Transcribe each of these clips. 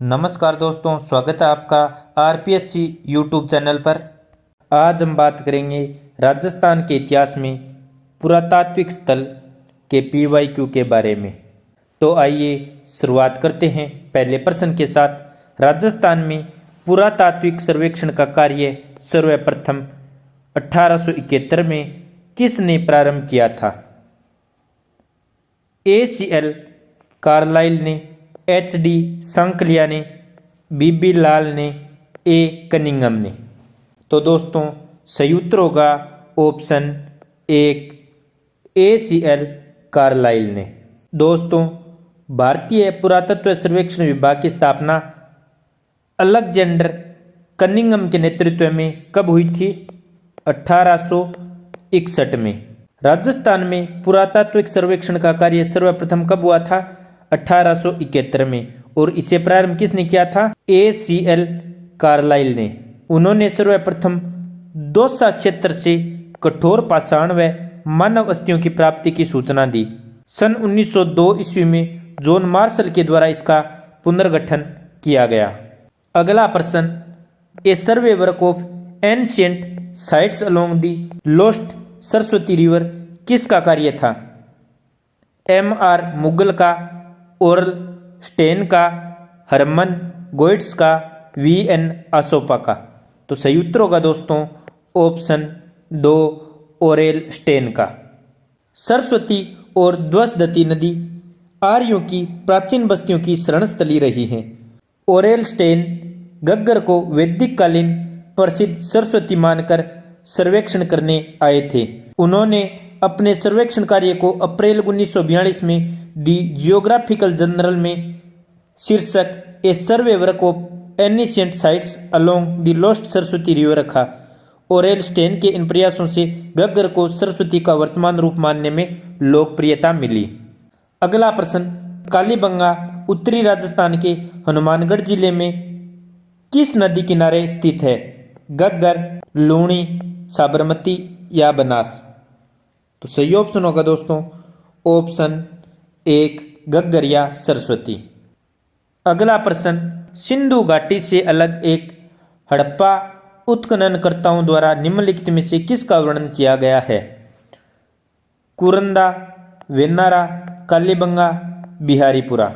नमस्कार दोस्तों, स्वागत है आपका आरपीएससी यूट्यूब चैनल पर। आज हम बात करेंगे राजस्थान के इतिहास में पुरातात्विक स्थल के पीवाईक्यू के बारे में। तो आइए शुरुआत करते हैं पहले प्रश्न के साथ। राजस्थान में पुरातात्विक सर्वेक्षण का कार्य सर्वप्रथम 1871 में किसने प्रारंभ किया था? ACL कार्लाइल ने, HD सांकलिया ने, बीबी लाल ने, A कनिंघम ने। तो दोस्तों सही उत्तर होगा ऑप्शन 1 ACL कार्लाइल ने। दोस्तों भारतीय पुरातत्व सर्वेक्षण विभाग की स्थापना अलेक्जेंडर कनिंघम के नेतृत्व में कब हुई थी? 1861 में। राजस्थान में पुरातात्विक सर्वेक्षण का कार्य सर्वप्रथम कब हुआ था? 1871 में। और इसे प्रारंभ किसने किया था? ACL कार्लाइल ने। उन्होंने सर्वप्रथम दौसा क्षेत्र से कठोर पाषाण व मानव अस्थियों की प्राप्ति की सूचना दी। सन 1902 ईस्वी में जॉन मार्शल के द्वारा इसका पुनर्गठन किया गया। अगला प्रश्न, a survey work of ancient sites along the lost Saraswati river किसका कार्य था? MR मुगल का, ओरल स्टेन का, हरमन गोइट्स का, VN अशोका का। तो सही उत्तर होगा दोस्तों ऑप्शन 2 ओरेल स्टेन का। सरस्वती और द्वसदती नदी आर्यों की प्राचीन बस्तियों की शरणस्थली रही हैं। ओरेल स्टेन गग्गर को वैदिक कालीन प्रसिद्ध सरस्वती मानकर सर्वेक्षण करने आए थे। उन्होंने अपने सर्वेक्षण कार्य को अप्रैल 1942 में दी जियोग्राफिकल जर्नल में शीर्षक a survey work of ancient sites along the lost Saraswati river रखा। ओरेल स्टेन के इन प्रयासों से गग्गर को सरस्वती का वर्तमान रूप मानने में लोकप्रियता मिली। अगला प्रश्न, कालीबंगा उत्तरी राजस्थान के हनुमानगढ़ जिले में किस नदी किनारे स्थित है? गग्गर, लूणी, साबरमती या बनास? तो सही ऑप्शन होगा दोस्तों ऑप्शन 1 गग्गर या सरस्वती। अगला प्रश्न, सिंधु घाटी से अलग एक हड़प्पा उत्खननकर्ताओं द्वारा निम्नलिखित में से किसका वर्णन किया गया है? कुरंदा, वेनारा, कालीबंगा, बिहारीपुरा?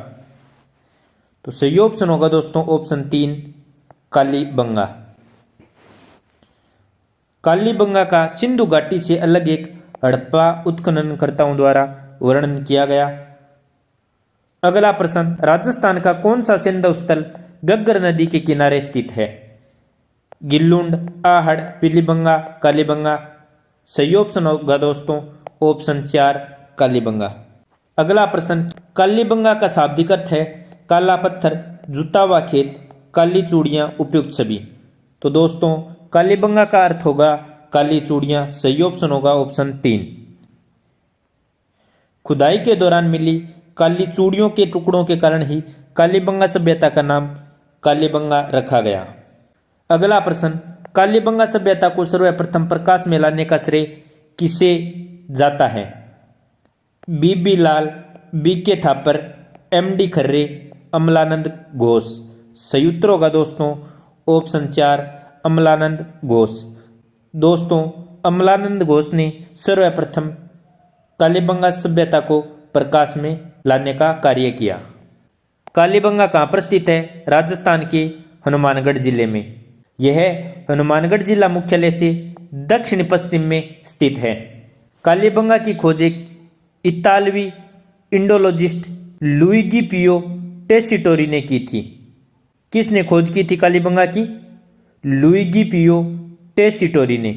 तो सही ऑप्शन होगा दोस्तों ऑप्शन 3 कालीबंगा। कालीबंगा का सिंधु घाटी से अलग एक हड़प्पा उत्खननकर्ताओं द्वारा वर्णन किया गया। अगला प्रश्न, राजस्थान का कौन सा सैंधव स्थल गग्गर नदी के किनारे स्थित है? गिल्लुंड, आहड़, पीलीबंगा, कालीबंगा? सही ऑप्शन होगा दोस्तों ऑप्शन 4 कालीबंगा। अगला प्रश्न, कालीबंगा का शाब्दिक अर्थ है काला पत्थर, जुता हुआ खेत, काली चूड़ियां, उपयुक्त छवि। तो दोस्तों कालीबंगा का अर्थ होगा काली चूड़ियां। सही ऑप्शन होगा ऑप्शन 3। खुदाई के दौरान मिली काली चूड़ियों के टुकड़ों के कारण ही कालीबंगा सभ्यता का नाम कालीबंगा रखा गया। अगला प्रश्न, कालीबंगा सभ्यता को सर्वप्रथम प्रकाश में लाने का श्रेय किसे जाता है? बीबी लाल, BK थापर, MD खर्रे, अमलानंद घोष? सही उत्तर होगा दोस्तों ऑप्शन 4 अमलानंद घोष। दोस्तों अमलानंद घोष ने सर्वप्रथम कालीबंगा सभ्यता को प्रकाश में लाने का कार्य किया। कालीबंगा कहाँ पर स्थित है? राजस्थान के हनुमानगढ़ जिले में। यह हनुमानगढ़ जिला मुख्यालय से दक्षिण पश्चिम में स्थित है। कालीबंगा की खोज एक इतालवी इंडोलॉजिस्ट लुइगी पियो टेसिटोरी ने की थी। किसने खोज की थी कालीबंगा की? लुइगी पियो टेसिटोरी ने।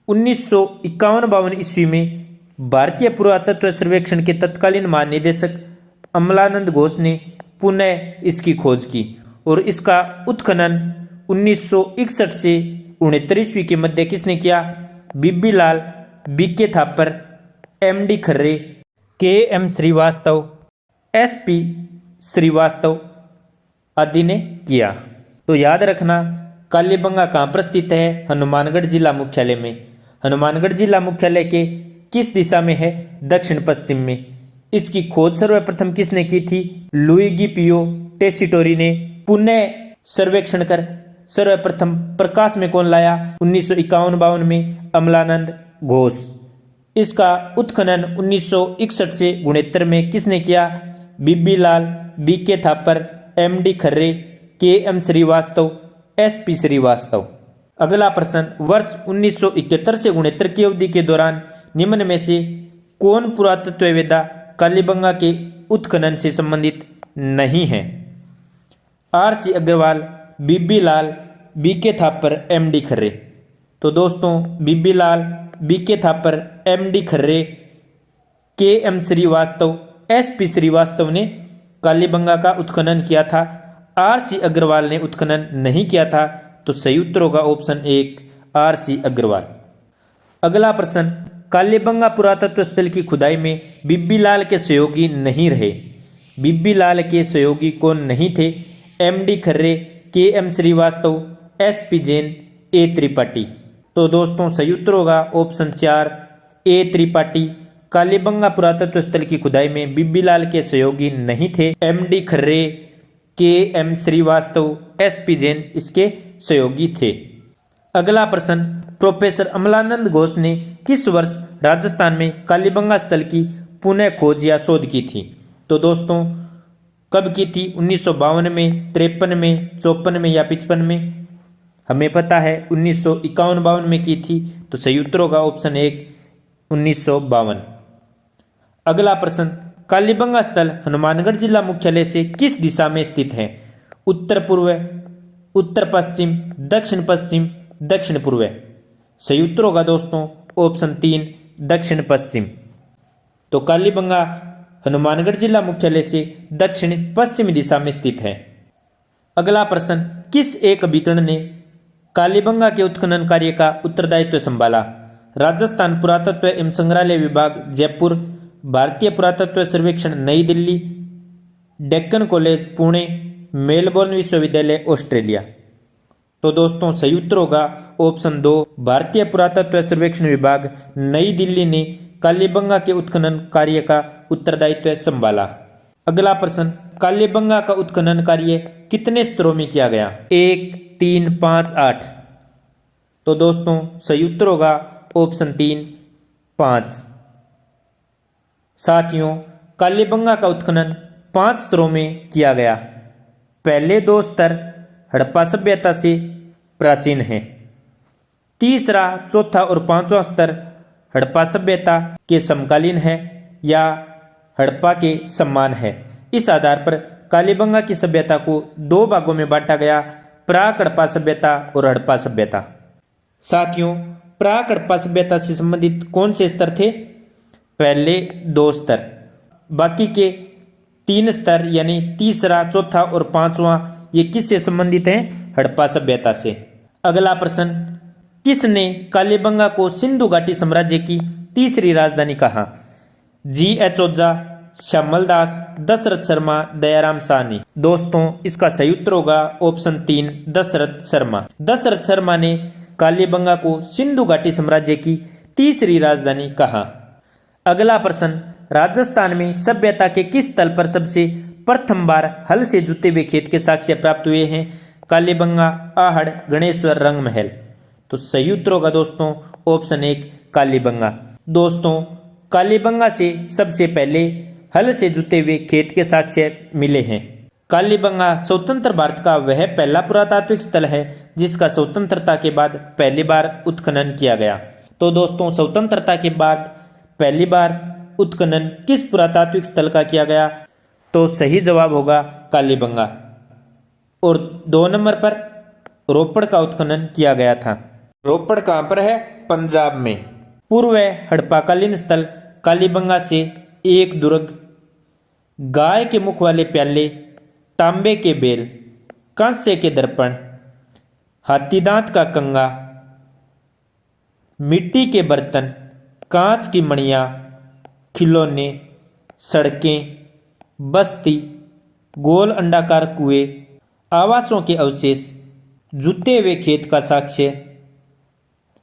1951-52 ईस्वी में भारतीय पुरातत्व सर्वेक्षण के तत्कालीन महानिदेशक अमलानंद घोष ने पुनः इसकी खोज की और इसका उत्खनन 1961 से 69 ईस्वी के मध्य किसने किया? बीबी लाल, BK थापर, MD खर्रे, KM श्रीवास्तव, SP श्रीवास्तव आदि ने किया। तो याद रखना कालीबंगा कहाँ पर स्थित है? हनुमानगढ़ जिला मुख्यालय में। हनुमानगढ़ जिला मुख्यालय के किस दिशा में है? दक्षिण पश्चिम में। इसकी खोज सर्वप्रथम किसने की थी? लुइगी पियो टेसिटोरी ने पुनः सर्वेक्षण कर सर्वप्रथम प्रकाश में कौन लाया? 1951-52 में अमलानंद घोष। इसका उत्खनन 1961 से 69 में किसने किया? BB Lal, BK Thapar, MD Kharre, KM Srivastava, SP Srivastava. अगला प्रश्न, वर्ष 1971 से 69 की अवधि के दौरान निम्न में से कौन पुरातत्ववेत्ता कालीबंगा के उत्खनन से संबंधित नहीं है? RC. Agrawal, BB Lal, BK Thapar, MD Kharre. तो दोस्तों BB Lal, BK Thapar, MD Kharre, KM Srivastava, SP Srivastava ने कालीबंगा का उत्खनन किया था। आर.सी. अग्रवाल ने उत्खनन नहीं किया था। तो सही उत्तर होगा ऑप्शन 1 आर.सी. अग्रवाल। अगला प्रश्न, कालीबंगा पुरातत्व स्थल की खुदाई में बीबी लाल के सहयोगी नहीं रहे। बीबी लाल के सहयोगी कौन नहीं थे? MD Kharre, KM Srivastava, SP Jain, A Tripathi. तो दोस्तों सही उत्तर होगा ऑप्शन 4 ए त्रिपाठी। कालीबंगा पुरातत्व स्थल की खुदाई में बीबी लाल के सहयोगी नहीं थे। MD Kharre, KM Srivastava, SP Jain इसके सहयोगी थे। अगला प्रश्न, प्रोफेसर अमलानंद घोष ने किस वर्ष राजस्थान में कालीबंगा स्थल की पुनः खोज या शोध की थी? तो दोस्तों कब की थी? 1952 में, 53 में, 54 में या 55 में? हमें पता है 1951-52 में की थी। तो सही उत्तर होगा ऑप्शन 1 1952। अगला प्रश्न, कालीबंगा स्थल हनुमानगढ़ जिला मुख्यालय से किस दिशा में स्थित है? उत्तर पूर्व, उत्तर पश्चिम, दक्षिण पश्चिम, दक्षिण पूर्व। सही उत्तर होगा दोस्तों ऑप्शन 3 दक्षिण पश्चिम। तो कालीबंगा हनुमानगढ़ जिला मुख्यालय से दक्षिण पश्चिमी दिशा में स्थित है। अगला प्रश्न, किस एक अभिकरण ने कालीबंगा के उत्खनन कार्य का उत्तरदायित्व संभाला? राजस्थान पुरातत्व एवं संग्रहालय विभाग जयपुर, भारतीय पुरातत्व सर्वेक्षण नई दिल्ली, डेक्कन कॉलेज पुणे, मेलबोर्न विश्वविद्यालय ऑस्ट्रेलिया। तो दोस्तों सही उत्तर होगा ऑप्शन 2 भारतीय पुरातत्व सर्वेक्षण विभाग नई दिल्ली ने कालीबंगा के उत्खनन कार्य का उत्तरदायित्व संभाला। अगला प्रश्न, कालीबंगा का उत्खनन कार्य कितने स्तरों में किया गया? 1, 3, 5, 8। तो दोस्तों सही उत्तर होगा ऑप्शन 3 5। साथियों कालीबंगा का उत्खनन 5 स्तरों में किया गया। पहले 2 स्तर हड़प्पा सभ्यता से प्राचीन हैं। तीसरा, चौथा और 5वां स्तर हड़प्पा सभ्यता के समकालीन है या हड़प्पा के समान है। इस आधार पर कालीबंगा की सभ्यता को 2 भागों में बांटा गया, प्राक हड़प्पा सभ्यता और हड़प्पा सभ्यता। साथियों प्राक हड़प्पा सभ्यता से संबंधित कौन से स्तर थे? पहले 2 स्तर, बाकी के 3 स्तर यानी तीसरा, चौथा और 5वां ये किससे संबंधित हैं? हड़प्पा सभ्यता से। अगला प्रश्न, किसने कालीबंगा को सिंधु घाटी साम्राज्य की तीसरी राजधानी कहा? जी.एच. ओझा, श्यामल दास, दशरथ शर्मा, दयाराम साहनी। दोस्तों इसका सही उत्तर होगा ऑप्शन 3 दशरथ शर्मा। दशरथ शर्मा ने कालीबंगा को सिंधु घाटी साम्राज्य की तीसरी राजधानी कहा। अगला प्रश्न, राजस्थान में सभ्यता के किस स्थल पर सबसे प्रथम बार हल से जुते हुए खेत के साक्ष्य प्राप्त हुए हैं? कालीबंगा, आहड़, गणेश्वर, रंगमहल। तो सही उत्तर होगा दोस्तों ऑप्शन 1 कालीबंगा। दोस्तों कालीबंगा से सबसे पहले हल से जुते हुए खेत के साक्ष्य मिले हैं। कालीबंगा स्वतंत्र भारत का वह पहला पुरातात्विक स्थल है जिसका स्वतंत्रता के बाद पहली बार उत्खनन किया गया। तो दोस्तों स्वतंत्रता के बाद पहली बार उत्खनन किस पुरातात्विक स्थल का किया गया? तो सही जवाब होगा कालीबंगा। और 2 नंबर पर रोपड़ का उत्खनन किया गया था। रोपड़ कहाँ पर है? पंजाब में। पूर्व हड़प्पाकालीन स्थल कालीबंगा से एक दुर्ग, गाय के मुख वाले प्याले, तांबे के बेल, कांस्य के दर्पण, हाथीदांत का कंगा, मिट्टी के बर्तन, कांच की मणियाँ, खिलौने, सड़कें, बस्ती, गोल अंडाकार कुएं, आवासों के अवशेष, जुते हुए खेत का साक्ष्य,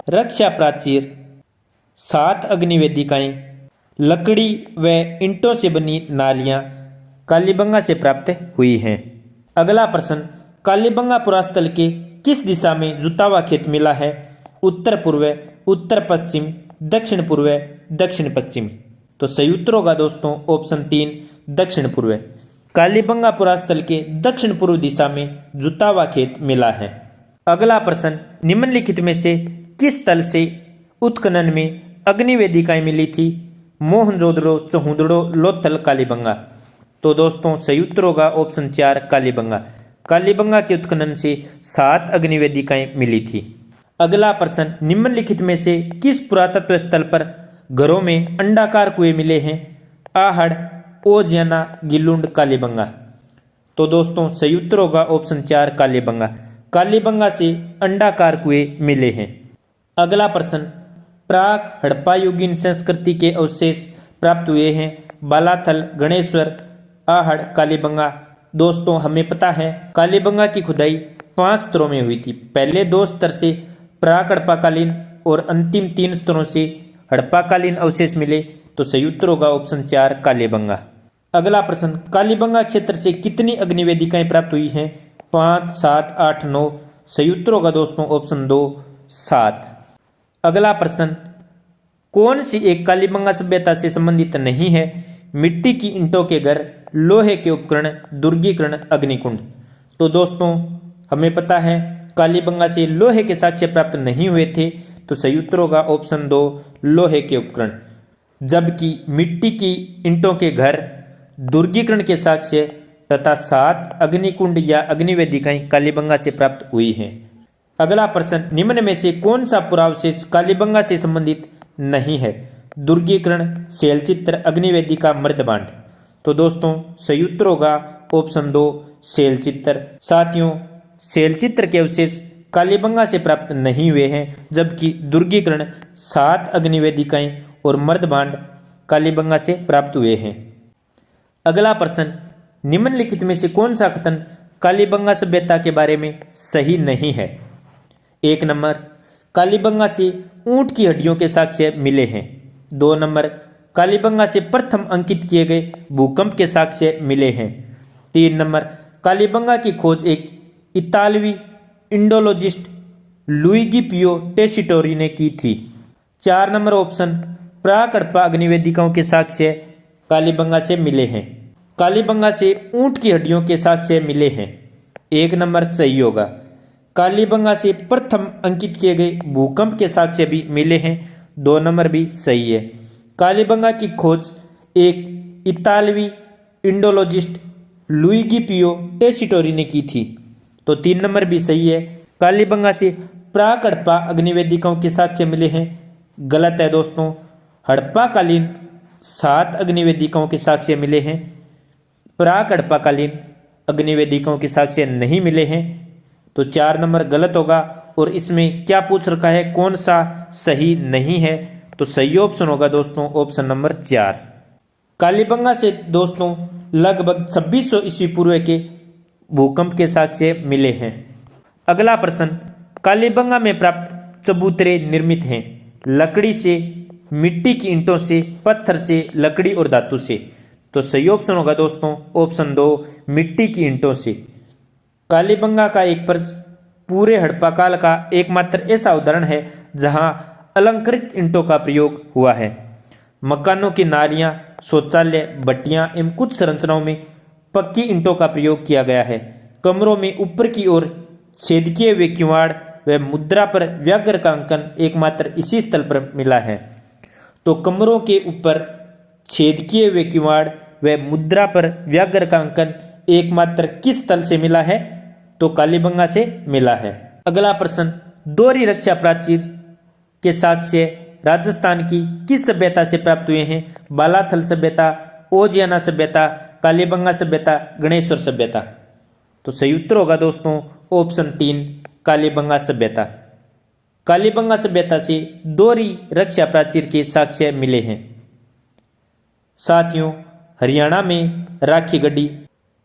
रक्षा प्राचीर, 7 अग्निवेदिकाएं, लकड़ी व ईंटों से बनी नालियां कालीबंगा से प्राप्त हुई हैं। अगला प्रश्न, कालीबंगा पुरास्थल के किस दिशा में जुतावा खेत मिला है? उत्तर पूर्व, उत्तर पश्चिम, दक्षिण पूर्व, दक्षिण पश्चिम। तो सही उत्तर होगा दोस्तों ऑप्शन 3 दक्षिण पूर्व। कालीबंगा पुरास्थल के दक्षिण पूर्व दिशा में जुतावा खेत मिला है। अगला प्रश्न, निम्नलिखित में से किस तल से उत्खनन में अग्नि वेदिकाएं मिली थी? मोहनजोदड़ो, चहुंदड़ो, लोथल, कालीबंगा। तो दोस्तों सही उत्तर होगा ऑप्शन 4 कालीबंगा। कालीबंगा के उत्खनन से 7 अग्नि वेदिकाएं मिली थी। अगला प्रश्न, निम्नलिखित में से किस पुरातत्व स्थल पर घरों में अंडाकार कुएं मिले हैं? आहड़, ओजियाना, गिलुंड, कालीबंगा। तो दोस्तों सही उत्तर होगा ऑप्शन 4 कालीबंगा। कालीबंगा से अंडाकार कुएं मिले हैं। अगला प्रश्न, प्राक हड़प्पा युगीन संस्कृति के अवशेष प्राप्त हुए हैं? बालाथल, गणेश्वर, आहड़, कालीबंगा। दोस्तों हमें पता है कालीबंगा की खुदाई 5 स्तरों में हुई थी। पहले 2 स्तर से प्राक हड़प्पाकालीन और अंतिम 3 स्तरों से हड़प्पाकालीन अवशेष मिले। तो सही उत्तर होगा ऑप्शन 4 कालीबंगा। अगला प्रश्न, कालीबंगा क्षेत्र से कितनी अग्नि वेदिकाएं प्राप्त हुई हैं? 5, 7, 8, 9। सही उत्तर होगा दोस्तों ऑप्शन 2 7। अगला प्रश्न, कौन सी एक कालीबंगा सभ्यता से संबंधित नहीं है? मिट्टी की ईंटों के घर, लोहे के उपकरण, दुर्गीकरण, अग्निकुंड। तो दोस्तों हमें पता है कालीबंगा से लोहे के साक्ष्य प्राप्त नहीं हुए थे। तो सही उत्तर होगा ऑप्शन 2 लोहे के उपकरण। जबकि मिट्टी की ईंटों के घर, दुर्गीकरण के साक्ष्य तथा 7 अग्निकुंड या अग्निवेदिकाएं कालीबंगा से प्राप्त हुई हैं। अगला प्रश्न, निम्न में से कौन सा पुरावशेष कालीबंगा से संबंधित नहीं है? दुर्गीकरण, शैलचित्र, अग्निवेदिका, मृदभांड। तो दोस्तों सही उत्तर होगा ऑप्शन 2 शैलचित्र। साथियों शैलचित्र के अवशेष कालीबंगा से प्राप्त नहीं हुए हैं, जबकि दुर्गीकरण, 7 अग्निवेदिकाएं और मृदभांड कालीबंगा से प्राप्त हुए हैं। अगला प्रश्न, निम्नलिखित में से कौन सा कथन कालीबंगा सभ्यता के बारे में सही नहीं है? 1 नंबर, कालीबंगा से ऊंट की हड्डियों के साक्ष्य मिले हैं। 2 नंबर, कालीबंगा से प्रथम अंकित किए गए भूकंप के साक्ष्य मिले हैं। 3 नंबर, कालीबंगा की खोज एक इतालवी इंडोलॉजिस्ट लुइगी पियो टेसिटोरी ने की थी। 4 नंबर ऑप्शन, प्राक हड़प्पा अग्निवेदिकाओं के साक्ष्य कालीबंगा से मिले हैं। कालीबंगा से ऊंट की हड्डियों के साक्ष्य मिले हैं। 1 नंबर सही होगा। कालीबंगा से प्रथम अंकित किए गए भूकंप के साक्ष्य भी मिले हैं। 2 नंबर भी सही है। कालीबंगा की खोज एक इतालवी इंडोलॉजिस्ट लुइगी पियो टेसिटोरी ने की थी। तो 3 नंबर भी सही है। कालीबंगा से प्राक हड़प्पा अग्निवेदिकाओं के साक्ष्य मिले हैं, गलत है दोस्तों। हड़प्पाकालीन 7 अग्निवेदिकाओं के साक्ष्य मिले हैं, प्राक हड़प्पाकालीन अग्निवेदिकाओं के साक्ष्य नहीं मिले हैं। तो 4 नंबर गलत होगा। और इसमें क्या पूछ रखा है, कौन सा सही नहीं है? तो सही ऑप्शन होगा दोस्तों ऑप्शन नंबर 4। कालीबंगा से दोस्तों लगभग 2600 ईस्वी पूर्व के भूकंप के साक्ष्य मिले हैं। अगला प्रश्न, कालीबंगा में प्राप्त चबूतरे निर्मित हैं लकड़ी से, मिट्टी की ईंटों से, पत्थर से, लकड़ी और धातु से। तो सही ऑप्शन होगा दोस्तों ऑप्शन 2 मिट्टी की ईंटों से। कालीबंगा का एक प्रश्न पूरे हड़प्पा काल का एकमात्र ऐसा उदाहरण है जहां अलंकृत ईंटों का प्रयोग हुआ है। मकानों की नालियां, शौचालय, भट्टियां एवं कुछ संरचनाओं में पक्की ईंटों का प्रयोग किया गया है। कमरों में ऊपर की ओर छेद किए हुए किवाड़ व मुद्रा पर व्याघ्र का अंकन एकमात्र इसी स्थल पर मिला है। तो कमरों के ऊपर छेद किए हुए किवाड़ व मुद्रा पर व्याघ्र का अंकन एकमात्र किस स्थल से मिला है? तो कालीबंगा से मिला है। अगला प्रश्न, दोहरी रक्षा प्राचीर के साक्ष्य राजस्थान की किस सभ्यता से प्राप्त हुए हैं? बालाथल सभ्यता, ओजियाना सभ्यता, कालीबंगा सभ्यता, गणेश्वर सभ्यता। तो सही उत्तर होगा दोस्तों ऑप्शन 3 कालीबंगा सभ्यता। कालीबंगा सभ्यता से दोहरी रक्षा प्राचीर के साक्ष्य मिले हैं। साथियों हरियाणा में राखी गढ़ी,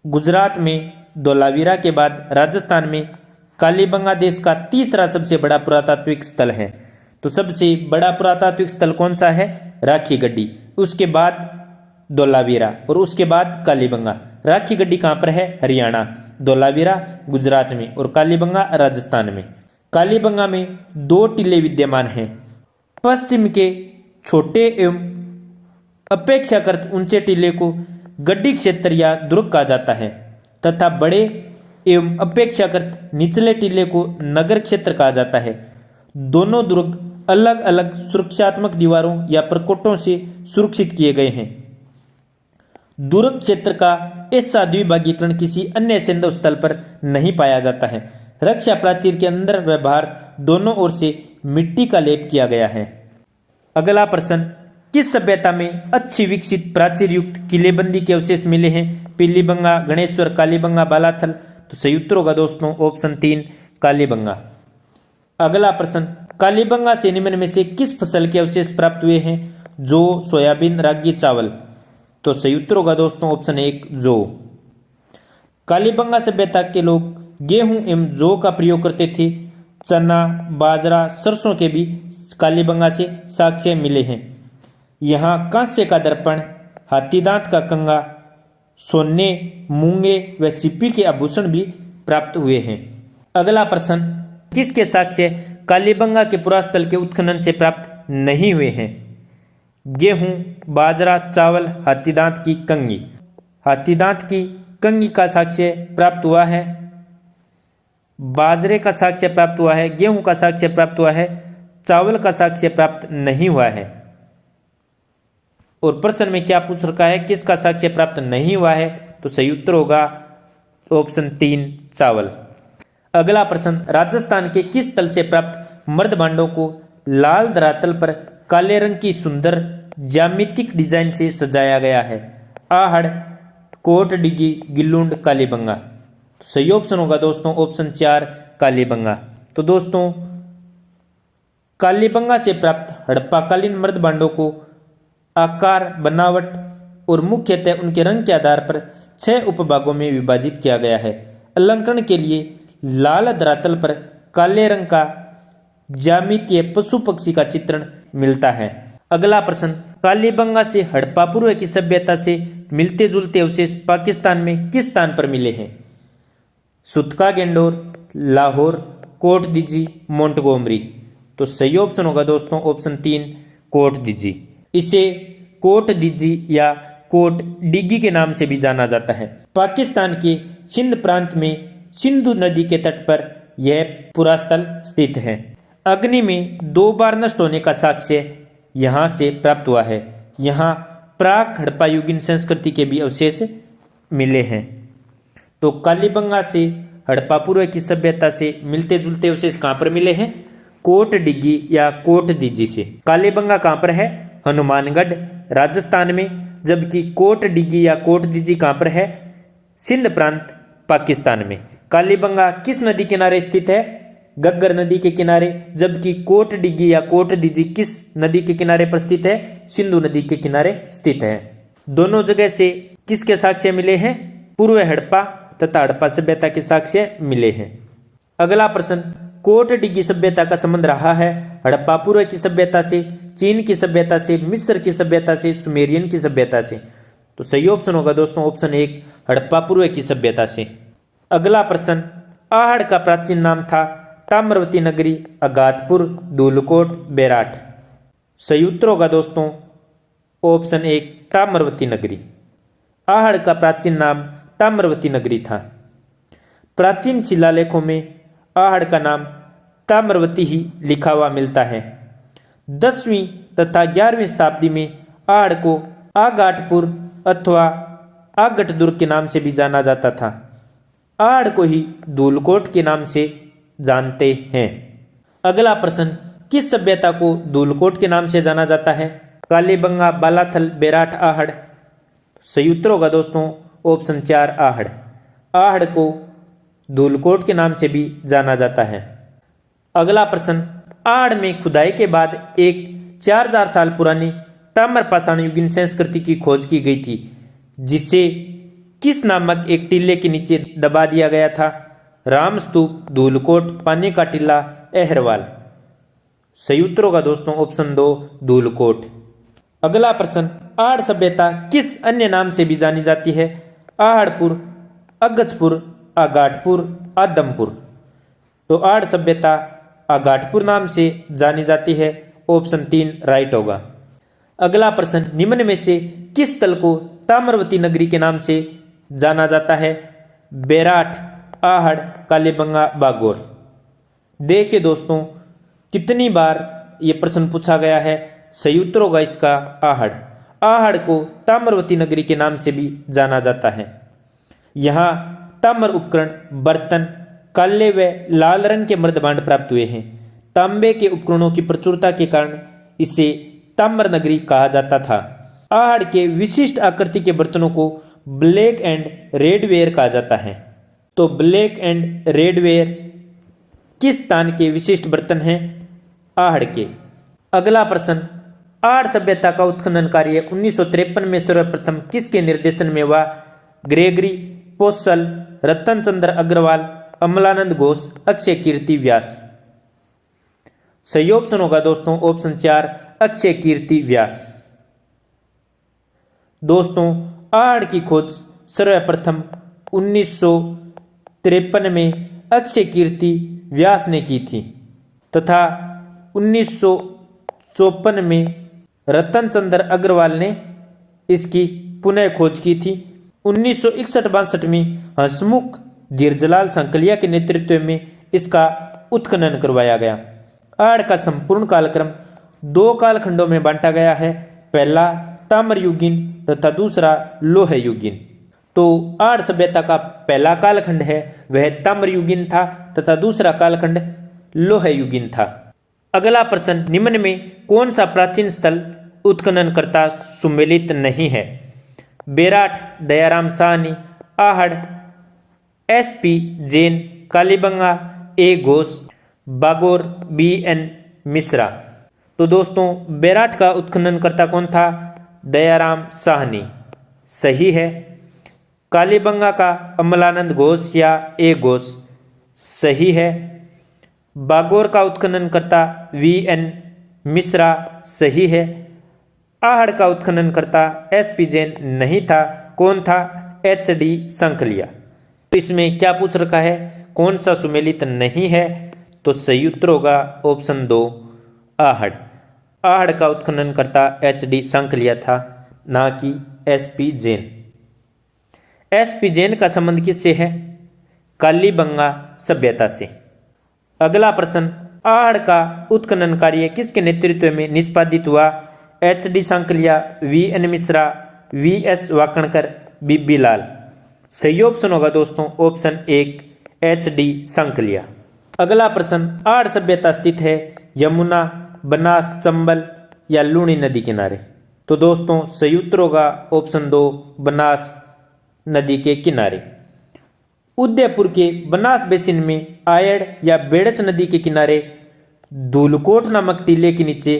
गुजरात में धोलावीरा के बाद राजस्थान में कालीबंगा देश का तीसरा सबसे बड़ा पुरातात्विक स्थल है। तो सबसे बड़ा पुरातात्विक स्थल कौन सा है? राखी गढ़ी, उसके बाद धोलावीरा और उसके बाद कालीबंगा। राखी गढ़ी कहाँ पर है? हरियाणा। धोलावीरा गुजरात में और कालीबंगा राजस्थान में। कालीबंगा में 2 टीले विद्यमान हैं। पश्चिम के छोटे एवं अपेक्षाकृत ऊंचे टीले को गड्डी क्षेत्र या दुर्ग कहा जाता है तथा बड़े एवं अपेक्षाकृत निचले टीले को नगर क्षेत्र कहा जाता है। दोनों दुर्ग अलग अलग सुरक्षात्मक दीवारों या प्रकोटों से सुरक्षित किए गए हैं। दुर्ग क्षेत्र का ऐसा द्विभागीकरण किसी अन्य सैन्य स्थल पर नहीं पाया जाता है। रक्षा प्राचीर के अंदर व बाहर दोनों ओर से मिट्टी का लेप किया गया है। अगला प्रश्न, किस सभ्यता में अच्छी विकसित प्राचीर युक्त किलेबंदी के अवशेष मिले हैं? पीलीबंगा, गणेश्वर, कालीबंगा, बालाथल। तो सही उत्तर होगा दोस्तों ऑप्शन 3 कालीबंगा। अगला प्रश्न, कालीबंगा से निम्न में से किस फसल के अवशेष प्राप्त हुए हैं? जौ, सोयाबीन, रागी, चावल। तो सही उत्तर होगा दोस्तों ऑप्शन 1 जौ। कालीबंगा सभ्यता के लोग गेहूं एवं जौ का प्रयोग करते थे। चना, बाजरा, सरसों के भी कालीबंगा से साक्ष्य मिले हैं। यहाँ कांस्य का दर्पण, हाथीदांत का कंगा, सोने, मूंगे व सिप्पी के आभूषण भी प्राप्त हुए हैं। अगला प्रश्न, किसके साक्ष्य कालीबंगा के पुरास्थल के उत्खनन से प्राप्त नहीं हुए हैं? गेहूं, बाजरा, चावल, हाथीदांत की कंगी। हाथीदांत की कंगी का साक्ष्य प्राप्त हुआ है, बाजरे का साक्ष्य प्राप्त हुआ है, गेहूं का साक्ष्य प्राप्त हुआ है, चावल का साक्ष्य प्राप्त नहीं हुआ है। और प्रश्न में क्या पूछ रखा है, किसका साक्ष्य प्राप्त नहीं हुआ है? तो सही उत्तर होगा ऑप्शन 3 चावल। अगला प्रश्न, राजस्थान के किस तल से प्राप्त मर्दभांडों को लाल धरातल पर काले रंग की सुंदर ज्यामितिक डिजाइन से सजाया गया है? आहड़, कोट डिगी, गिल्लुंड, कालीबंगा। तो सही ऑप्शन होगा दोस्तों ऑप्शन 4 कालीबंगा। तो दोस्तों कालीबंगा से प्राप्त हड़प्पाकालीन मर्दभांडों को आकार, बनावट और मुख्यतः उनके रंग के आधार पर 6 उपभागों में विभाजित किया गया है। अलंकरण के लिए लाल धरातल पर काले रंग का ज्यामितीय पशु पक्षी का चित्रण मिलता है। अगला प्रश्न, कालीबंगा से हड़प्पा पूर्व की सभ्यता से मिलते जुलते अवशेष पाकिस्तान में किस स्थान पर मिले हैं? सुतका गेंडोर, लाहौर, कोट दीजी, मोंटगोमरी। तो सही ऑप्शन होगा दोस्तों ऑप्शन 3 कोट दीजी। इसे कोट दीजी या कोट डिगी के नाम से भी जाना जाता है। पाकिस्तान के सिंध प्रांत में सिंधु नदी के तट पर यह पुरास्थल स्थित है। अग्नि में 2 बार नष्ट होने का साक्ष्य यहाँ से प्राप्त हुआ है। यहाँ प्राक हड़प्पा युगीन संस्कृति के भी अवशेष मिले हैं। तो कालीबंगा से हड़प्पा पूर्व की सभ्यता से मिलते जुलते अवशेष कहाँ पर मिले हैं? कोट डिगी या कोट दीजी से। कालीबंगा कहाँ पर है? हनुमानगढ़ राजस्थान में, जबकि कोट डिगी या कोट दीजी कहाँ पर है? सिंध प्रांत पाकिस्तान में। कालीबंगा किस नदी किनारे स्थित है? गग्गर नदी के किनारे, जबकि कोट डिगी या कोट दीजी किस नदी के किनारे पर स्थित है? सिंधु नदी के किनारे स्थित है। दोनों जगह से किसके साक्ष्य मिले हैं? पूर्व हड़प्पा तथा हड़प्पा सभ्यता के साक्ष्य मिले हैं। अगला प्रश्न, कोट डिगी सभ्यता का संबंध रहा है हड़प्पा पूर्व की सभ्यता से, चीन की सभ्यता से, मिस्र की सभ्यता से, सुमेरियन की सभ्यता से। तो सही ऑप्शन होगा दोस्तों ऑप्शन 1 हड़प्पा पूर्व की सभ्यता से। अगला प्रश्न, आहड़ का प्राचीन नाम था ताम्रवती नगरी, अगाधपुर, धूलकोट, बेराट। सही उत्तर होगा दोस्तों ऑप्शन 1 ताम्रवती नगरी। आहड़ का प्राचीन नाम ताम्रवती नगरी था। प्राचीन शिलालेखों में आहड़ का नाम ताम्रवती ही लिखा हुआ मिलता है। 10वीं तथा 11वीं शताब्दी में आहड़ को आगाटपुर अथवा आगट दुर्ग के नाम से भी जाना जाता था। आहड़ को ही धूलकोट के नाम से जानते हैं। अगला प्रश्न, किस सभ्यता को धूलकोट के नाम से जाना जाता है? कालीबंगा, बालाथल, बेराट, आहड़। सही उत्तर होगा दोस्तों ऑप्शन 4 आहड़। आहड़ को धूलकोट के नाम से भी जाना जाता है। अगला प्रश्न, आहड़ में खुदाई के बाद एक 4000 साल पुरानी ताम्रपाषाण युगीन संस्कृति की खोज की गई थी, जिसे किस नामक एक टीले के नीचे दबा दिया गया था? रामस्तूप, धूलकोट, पानी का टीला, अहरवाल। सही उत्तर होगा दोस्तों ऑप्शन 2 धूलकोट। अगला प्रश्न, आहड़ सभ्यता किस अन्य नाम से भी जानी जाती है? आहड़पुर, अगजपुर, आगाटपुर, आदमपुर। तो आड़ सभ्यता आगाटपुर नाम से जानी जाती है। ऑप्शन 3 राइट होगा। अगला प्रश्न, निम्न में से किस स्थल को ताम्रवती नगरी के नाम से जाना जाता है? बेराट, आहड़, कालीबंगा, बागोर। देखिए दोस्तों, कितनी बार ये प्रश्न पूछा गया है। सही उत्तर होगा इसका आहड़। आहड़ को ताम्रवती नगरी के नाम से भी जाना जाता है। यहाँ ताम्र उपकरण, बर्तन, काले व लाल रंग के मृदभांड प्राप्त हुए हैं। तांबे के उपकरणों की प्रचुरता के कारण इसे ताम्र नगरी कहा जाता था। आहड़ के विशिष्ट आकृति के बर्तनों को ब्लैक एंड रेडवेयर कहा जाता है। तो ब्लैक एंड रेडवेयर किस स्थान के विशिष्ट बर्तन हैं? आहड़ के। अगला प्रश्न, आहड़ सभ्यता का उत्खनन कार्य 1953 में सर्वप्रथम किसके निर्देशन में हुआ? ग्रेगरी, पोस्सल, रतन चंद्र अग्रवाल, अमलानंद घोष, अक्षय कीर्ति व्यास। सही ऑप्शन होगा दोस्तों ऑप्शन 4 अक्षय कीर्ति व्यास। दोस्तों, आहड़ की खोज सर्वप्रथम 1953 में अक्षय कीर्ति व्यास ने की थी तथा 1954 में रतन चंद्र अग्रवाल ने इसकी पुनः खोज की थी। 1961-62 में हंसमुख धीरजलाल सांकलिया के नेतृत्व में इसका उत्खनन करवाया गया। आहड़ का संपूर्ण कालक्रम 2 कालखंडों में बांटा गया है। पहला ताम्रयुगीन तथा दूसरा लोहयुगीन। तो आहड़ सभ्यता का पहला कालखंड है वह ताम्रयुगीन था तथा दूसरा कालखंड लोहयुगीन था। अगला प्रश्न, निम्न में कौन सा प्राचीन स्थल उत्खननकर्ता सुमेलित नहीं है? बेराट, Dayaram Sahni, Ahar, SP Jain, Kalibangan, A Ghosh, Bagor, BN Mishra. तो दोस्तों, बेराट का उत्खननकर्ता कौन था? दयाराम साहनी। सही है। कालीबंगा का अमलानंद घोष या A घोष। सही है। बागोर का उत्खननकर्ता VN मिश्रा। सही है। आहड़ का उत्खननकर्ता SP जैन नहीं था। कौन था? HD सांकलिया। तो इसमें क्या पूछ रखा है? कौन सा सुमेलित नहीं है? तो सही उत्तर होगा ऑप्शन 2 आहड़। आहड़ का उत्खननकर्ता HD सांकलिया था, ना कि SP जैन। SP जैन का संबंध किससे है? कालीबंगा सभ्यता से। अगला प्रश्न, आहड़ का उत्खनन कार्य किसके नेतृत्व में निष्पादित हुआ? HD Sankalia, VN Mishra, VS Wakankar, बीबी लाल। सही ऑप्शन होगा दोस्तों ऑप्शन 1 HD सांकलिया। अगला प्रश्न, आहड़ सभ्यता स्थित है यमुना, बनास, चंबल या लूणी नदी किनारे? तो दोस्तों, सही उत्तर होगा ऑप्शन 2 बनास नदी के किनारे। उदयपुर के बनास बेसिन में आयड़ या बेड़च नदी के किनारे धूलकोट नामक टीले के नीचे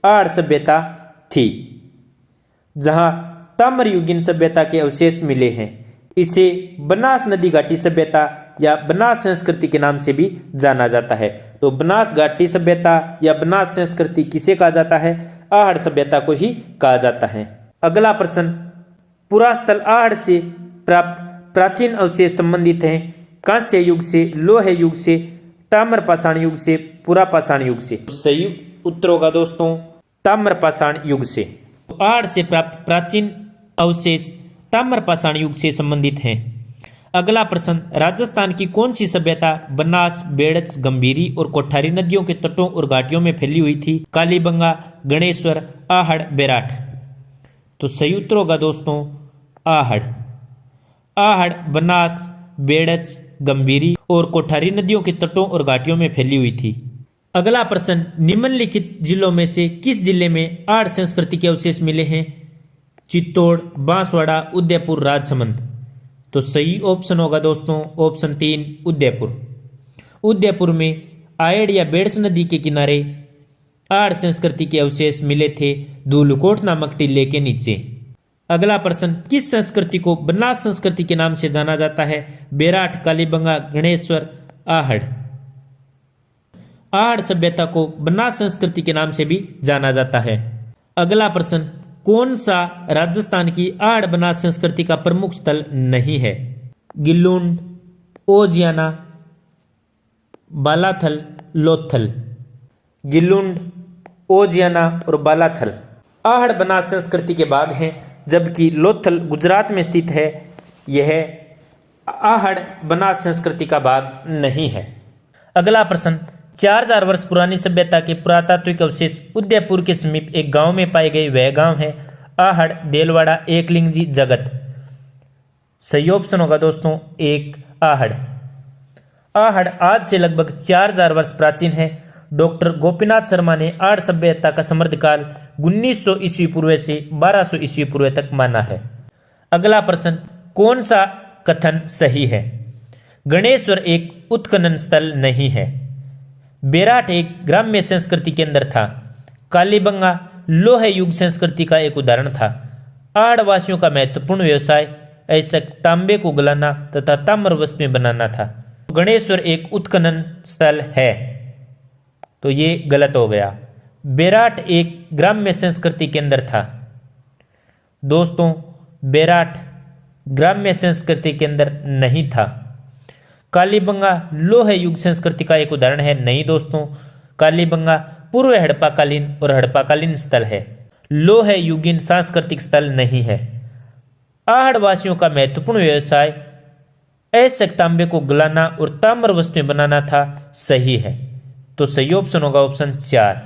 आहड़ सभ्यता थी, जहां ताम्रयुगीन सभ्यता के अवशेष मिले हैं। इसे बनास नदी घाटी सभ्यता या बनास संस्कृति के नाम से भी जाना जाता है। तो बनास घाटी सभ्यता या बनास संस्कृति किसे कहा जाता है? आहड़ सभ्यता को ही कहा जाता है। अगला प्रश्न, पुरास्थल आहड़ से प्राप्त प्राचीन अवशेष संबंधित हैं कांस्य युग से, लोह युग से, ताम्रपाषाण युग से, पुरापाषाण युग से। सही उत्तर होगा दोस्तों ताम्रपाषाण युग से। आहड़ से प्राप्त प्राचीन अवशेष ताम्रपाषाण युग से संबंधित हैं। अगला प्रश्न, राजस्थान की कौन सी सभ्यता बनास, बेड़च, गंभीरी और कोठारी नदियों के तटों और घाटियों में फैली हुई थी? कालीबंगा, गणेश्वर, आहड़, बेराट। तो सही उत्तर होगा दोस्तों आहड़। आहड़ बनास, बेड़च, गंभीरी और कोठारी नदियों के तटों और घाटियों में फैली हुई थी। अगला प्रश्न, निम्नलिखित जिलों में से किस जिले में आहड़ संस्कृति के अवशेष मिले हैं? चित्तौड़, बांसवाड़ा, उदयपुर, राजसमंद। तो सही ऑप्शन होगा दोस्तों ऑप्शन 3 उदयपुर। उदयपुर में आयड़ या बेड़स नदी के किनारे आहड़ संस्कृति के अवशेष मिले थे धूलकोट नामक टीले के नीचे। अगला प्रश्न, किस संस्कृति को बनास संस्कृति के नाम से जाना जाता है? बेराट, कालीबंगा, गणेश्वर, आहड़। आहड़ सभ्यता को बनास संस्कृति के नाम से भी जाना जाता है। अगला प्रश्न, कौन सा राजस्थान की आहड़ बनास संस्कृति का प्रमुख स्थल नहीं है? गिल्लूंड, ओजियाना, बालाथल, लोथल। गिलुंड, ओजियाना और बालाथल आहड़ बनास संस्कृति के भाग हैं, जबकि लोथल गुजरात में स्थित है। यह आहड़ बनास संस्कृति का भाग नहीं है। अगला प्रश्न, 4000 वर्ष पुरानी सभ्यता के पुरातात्विक अवशेष उदयपुर के समीप एक गांव में पाए गए। वह गांव है आहड़, देलवाड़ा, एकलिंगजी, जगत। सही ऑप्शन होगा दोस्तों एक, आहड़। आहड़ आज से लगभग 4000 वर्ष प्राचीन है। डॉक्टर गोपीनाथ शर्मा ने आहड़ सभ्यता का समृद्धकाल 1900 ईस्वी पूर्व से 1200 ईस्वी पूर्व तक माना है। अगला प्रश्न, कौन सा कथन सही है? गणेश्वर एक उत्खनन स्थल नहीं है। बेराट एक ग्राम्य संस्कृति केंद्र था। कालीबंगा लोह युग संस्कृति का एक उदाहरण था। आहड़ वासियों का महत्वपूर्ण व्यवसाय ऐसा तांबे को गलाना तथा ताम्र वस्तुएं बनाना था। गणेश्वर एक उत्खनन स्थल है, तो ये गलत हो गया। बेराट एक ग्राम्य संस्कृति केंद्र था। दोस्तों, बेराट ग्राम्य संस्कृति केंद्र नहीं था। कालीबंगा लोह युग संस्कृति का एक उदाहरण है। नहीं दोस्तों, कालीबंगा पूर्व हड़प्पाकालीन और हड़प्पाकालीन स्थल है, लोह युगीन सांस्कृतिक स्थल नहीं है। आहड़ वासियों का महत्वपूर्ण व्यवसाय ऐसे तांबे को गलाना और ताम्र वस्तुएं बनाना था। सही है, तो सही ऑप्शन होगा ऑप्शन 4।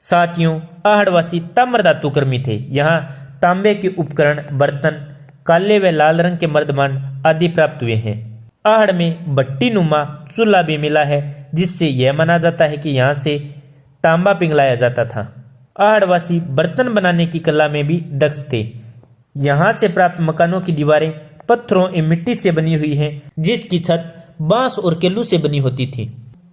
साथियों, आहड़वासी ताम्र धातु कर्मी थे। यहाँ तांबे के उपकरण, बर्तन, काले व लाल रंग के मर्दमांड आदि प्राप्त हुए हैं। आहड़ में भट्टी नुमा चूल्हा भी मिला है, जिससे यह माना जाता है कि यहाँ से तांबा पिघलाया जाता था। आहड़वासी बर्तन बनाने की कला में भी दक्ष थे। यहाँ से प्राप्त मकानों की दीवारें पत्थरों एवं मिट्टी से बनी हुई हैं, जिसकी छत बांस और केलू से बनी होती थी।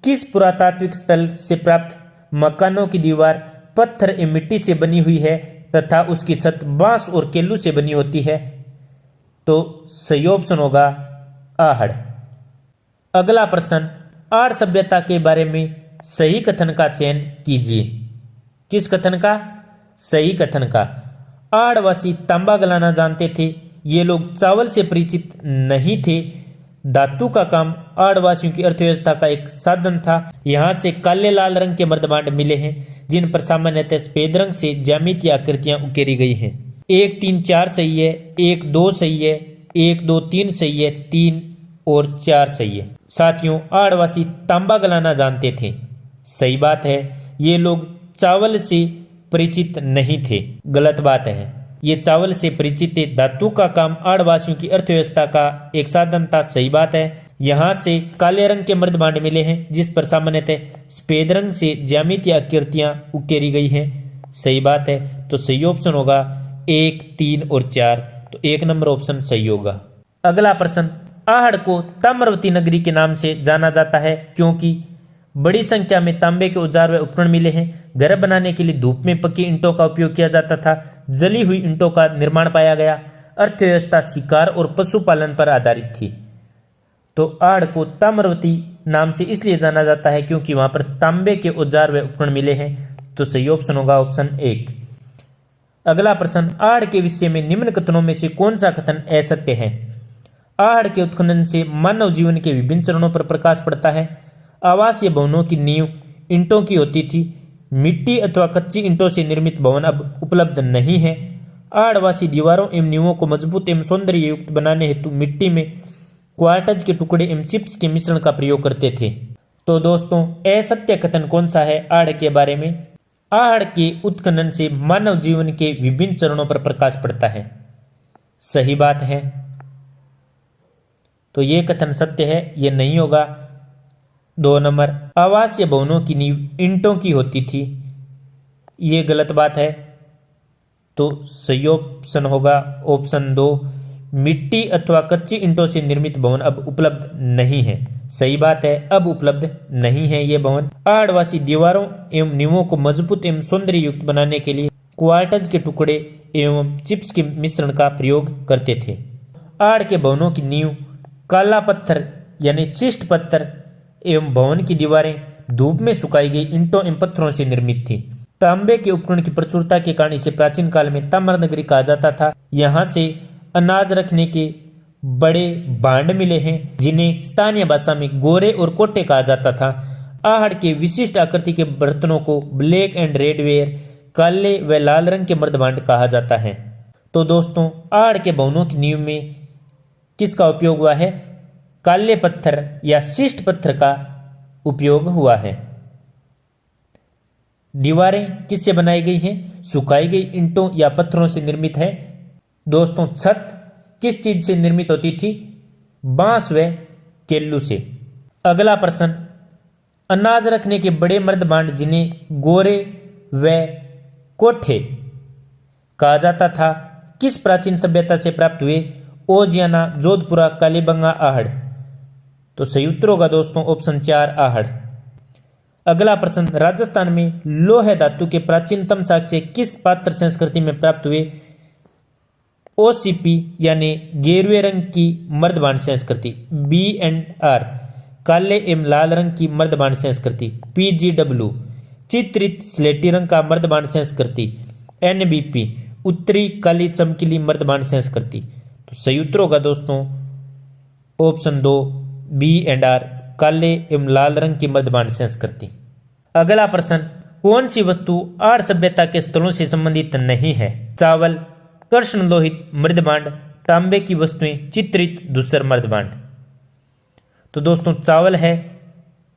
किस पुरातात्विक स्थल से प्राप्त मकानों की दीवार पत्थर एवं मिट्टी से बनी हुई है तथा उसकी छत बांस और केलू से बनी होती है? तो सही ऑप्शन होगा आहड़। अगला प्रश्न, आहड़ सभ्यता के बारे में सही कथन का चयन कीजिए। किस कथन का? सही कथन का। आहड़वासी तांबा गलाना जानते थे। ये लोग चावल से परिचित नहीं थे। धातु का काम आहड़वासियों की अर्थव्यवस्था का एक साधन था। यहाँ से काले लाल रंग के मर्दमांड मिले हैं, जिन पर सामान्यतः सफेद रंग से ज्यामितीय आकृतियां उकेरी गई हैं। 1 3 4 सही है, 1 2 सही है, 1 2 3 सही है, 3 और 4 सही है। साथियों, आहड़वासी तांबा गलाना जानते थे। सही बात है। ये लोग चावल से परिचित नहीं थे। गलत बात है। ये चावल से परिचित थे। धातु का काम आहड़वासियों की अर्थव्यवस्था का एक साधन था। सही बात है। यहाँ से काले रंग के मर्दमांड मिले हैं, जिस पर सामान्यतः सफेद रंग से ज्यामितीय आकृतियां उकेरी गई हैं। सही बात है। तो सही ऑप्शन होगा 1 3 और 4। तो 1 नंबर ऑप्शन सही होगा। अगला प्रश्न, आहड़ को ताम्रवती नगरी के नाम से जाना जाता है क्योंकि बड़ी संख्या में तांबे के औजार व उपकरण मिले हैं। घर बनाने के लिए धूप में पकी ईंटों का उपयोग किया जाता था। जली हुई ईंटों का निर्माण पाया गया। अर्थव्यवस्था शिकार और पशुपालन पर आधारित थी। तो आहड़ को ताम्रवती नाम से इसलिए जाना जाता है क्योंकि वहां पर तांबे के औजार व उपकरण मिले हैं। तो सही ऑप्शन होगा ऑप्शन 1। अगला प्रश्न, आहड़ के विषय में निम्न कथनों में से कौन सा कथन असत्य है? आहड़ के उत्खनन से मानव जीवन के विभिन्न चरणों पर प्रकाश पड़ता है। आवासीय भवनों की नींव ईंटों की होती थी। मिट्टी अथवा कच्ची ईंटों से निर्मित भवन अब उपलब्ध नहीं है। आहड़वासी दीवारों एवं नींवों को मजबूत एवं सौंदर्य युक्त बनाने हेतु मिट्टी में क्वार्टज के टुकड़े एवं चिप्स के मिश्रण का प्रयोग करते थे। तो दोस्तों, असत्य कथन कौन सा है आहड़ के बारे में? आहड़ के उत्खनन से मानव जीवन के विभिन्न चरणों पर प्रकाश पड़ता है। सही बात है। तो ये कथन सत्य है, ये नहीं होगा। 2 नंबर, आवासीय भवनों की नींव ईंटों की होती थी, ये गलत बात है। तो सही ऑप्शन होगा ऑप्शन 2। मिट्टी अथवा कच्ची ईंटों से निर्मित भवन अब उपलब्ध नहीं है। सही बात है, अब उपलब्ध नहीं है ये भवन। आहड़वासी दीवारों एवं नींवों को मजबूत एवं सौंदर्य युक्त बनाने के लिए क्वार्टज के टुकड़े एवं चिप्स के मिश्रण का प्रयोग करते थे। आहड़ के भवनों की नींव काला पत्थर यानी शिष्ट पत्थर एवं भवन की दीवारें धूप में सुखाई गई ईंटों एवं पत्थरों से निर्मित थी। तांबे के उपकरण की प्रचुरता के कारण इसे प्राचीन काल में ताम्र नगरी कहा जाता था। यहाँ से अनाज रखने के बड़े भांड मिले हैं जिन्हें स्थानीय भाषा में गोरे और कोटे कहा जाता था। आहड़ के विशिष्ट आकृति के बर्तनों को ब्लैक एंड रेड वेयर, काले व लाल रंग के मर्द भांड कहा जाता है। तो दोस्तों आहड़ के भवनों की नींव में किसका उपयोग हुआ है? काले पत्थर या शिष्ट पत्थर का उपयोग हुआ है। दीवारें किससे बनाई गई हैं? सुखाई गई ईंटों या पत्थरों से निर्मित है। दोस्तों छत किस चीज से निर्मित होती थी? बांस व केल्लू से। अगला प्रश्न, अनाज रखने के बड़े मर्द भांड जिन्हें गोरे व कोठे कहा जाता था किस प्राचीन सभ्यता से प्राप्त हुए? ओजियाना, जोधपुरा, कालीबंगा, आहड़। तो सही उत्तर होगा दोस्तों ऑप्शन 4 आहड़। अगला प्रश्न, राजस्थान में लोह धातु के प्राचीनतम साक्ष्य किस पात्र संस्कृति में प्राप्त हुए? ओसीपी यानी गेरुए रंग की मर्दभांड संस्कृति, B&R काले एवं लाल रंग की मर्दभांड संस्कृति, PGW चित्रित स्लेटी रंग का मर्दभांड संस्कृति, NBP उत्तरी काली चमकीली मर्दभांड संस्कृति। तो सही उत्तर होगा दोस्तों ऑप्शन 2 B&R काले एवं लाल रंग की मर्दभांड संस्कृति। अगला प्रश्न, कौन सी वस्तु आहड़ सभ्यता के स्थलों से संबंधित नहीं है? चावल, कृष्ण लोहित मर्दभांड, तांबे की वस्तुएं, चित्रित धूसर मर्दभांड। तो दोस्तों चावल है,